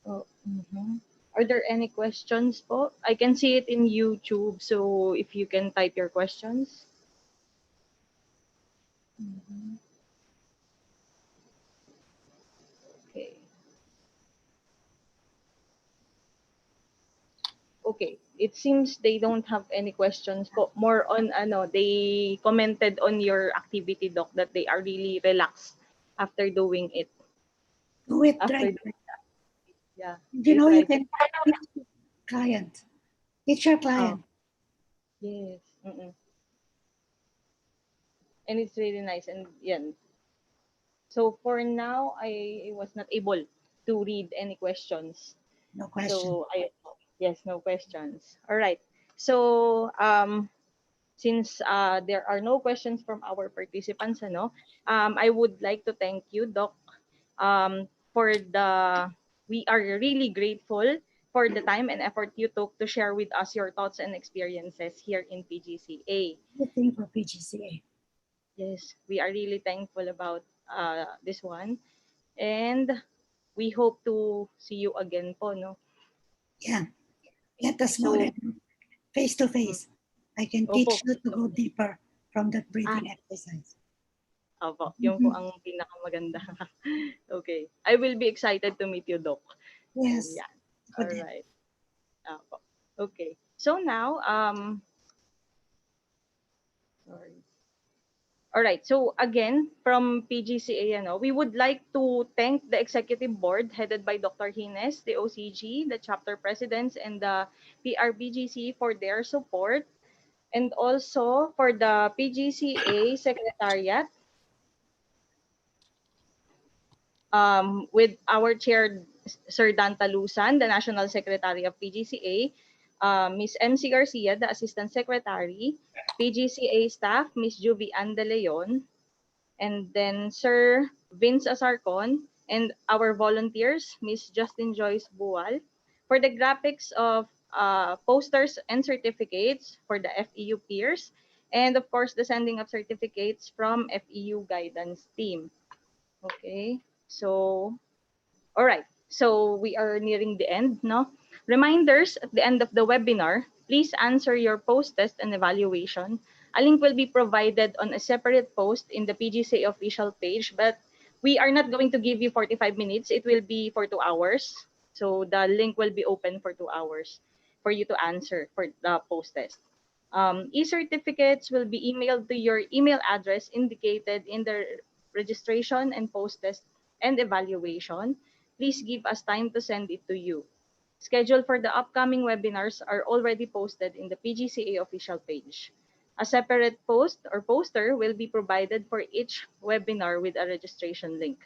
Oh, Are there any questions po? I can see it in YouTube, so if you can type your questions. Okay. Okay. It seems they don't have any questions po. More on they commented on your activity, Doc, that they are really relaxed after doing it. Do it, After try. doing that. Yeah. You They know, you tried it. can teach your client. Teach your Oh, client. yes. And it's really nice. And yeah. So for now, I was not able to read any questions. No question. So yes, no questions. All right. So since there are no questions from our participants, I would like to thank you, Doc, for we are really grateful for the time and effort you took to share with us your thoughts and experiences here in PGCA. Good thing for Pgca. Yes, we are really thankful about this one. And we hope to see you again po, no? Yeah, let us know So, that face to mm, face. I can opo, teach you to go deeper from that ah, breathing exercise. opo, yun po ang pinakamaganda. Okay. I will be excited to meet you, Doc. And Yes, yeah. for All that. right. Opo. Okay. So now, sorry. All right. So again, from PGCA, we would like to thank the executive board headed by Dr. Hines, the OCG, the chapter presidents, and the PRBGC for their support, and also for the PGCA secretariat, with our chair, Sir Dan Talusan, the National Secretary of PGCA, Ms. MC Garcia, the Assistant Secretary, PGCA staff, Ms. Juvie Ann De Leon, and then Sir Vince Asarcon, and our volunteers, Ms. Justin Joyce Bual, for the graphics of posters and certificates for the FEU peers, and of course, the sending of certificates from FEU guidance team. Okay, so all right. So we are nearing the end, no? Reminders at the end of the webinar, please answer your post test and evaluation. A link will be provided on a separate post in the PGCA official page, but we are not going to give you 45 minutes. It will be for 2 hours. So the link will be open for 2 hours for you to answer for the post test. E-certificates will be emailed to your email address indicated in the registration and post test and evaluation. Please give us time to send it to you. Schedule for the upcoming webinars are already posted in the PGCA official page. A separate post or poster will be provided for each webinar with a registration link.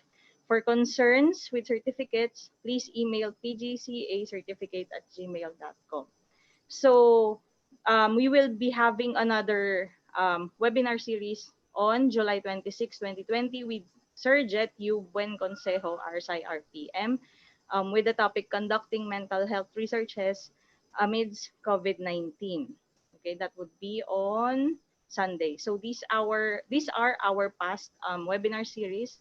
For concerns with certificates, please email pgcacertificate@gmail.com. So we will be having another webinar series on July 26, 2020 with Sir Jet Yu Buen Consejo, RPsy RPM, with the topic Conducting Mental Health Researches Amidst COVID-19. Okay, that would be on Sunday. So these are our past webinar series.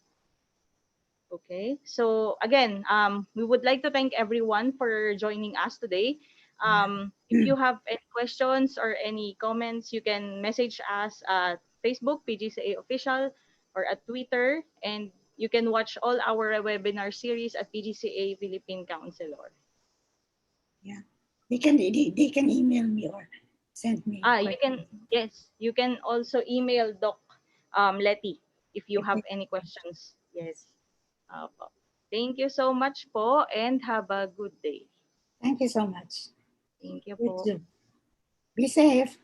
Okay, so again, we would like to thank everyone for joining us today. If you have any questions or any comments, you can message us at Facebook, PGCA Official, or at Twitter. And you can watch all our webinar series at PGCA Philippine Counselor. Yeah. They can email me or send me You can, questions. yes, you can also email Doc Letty if you have any questions. Yes. Po. Thank you so much po and have a good day. Thank you so much. Thank you You po. too. Be safe.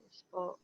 Yes po.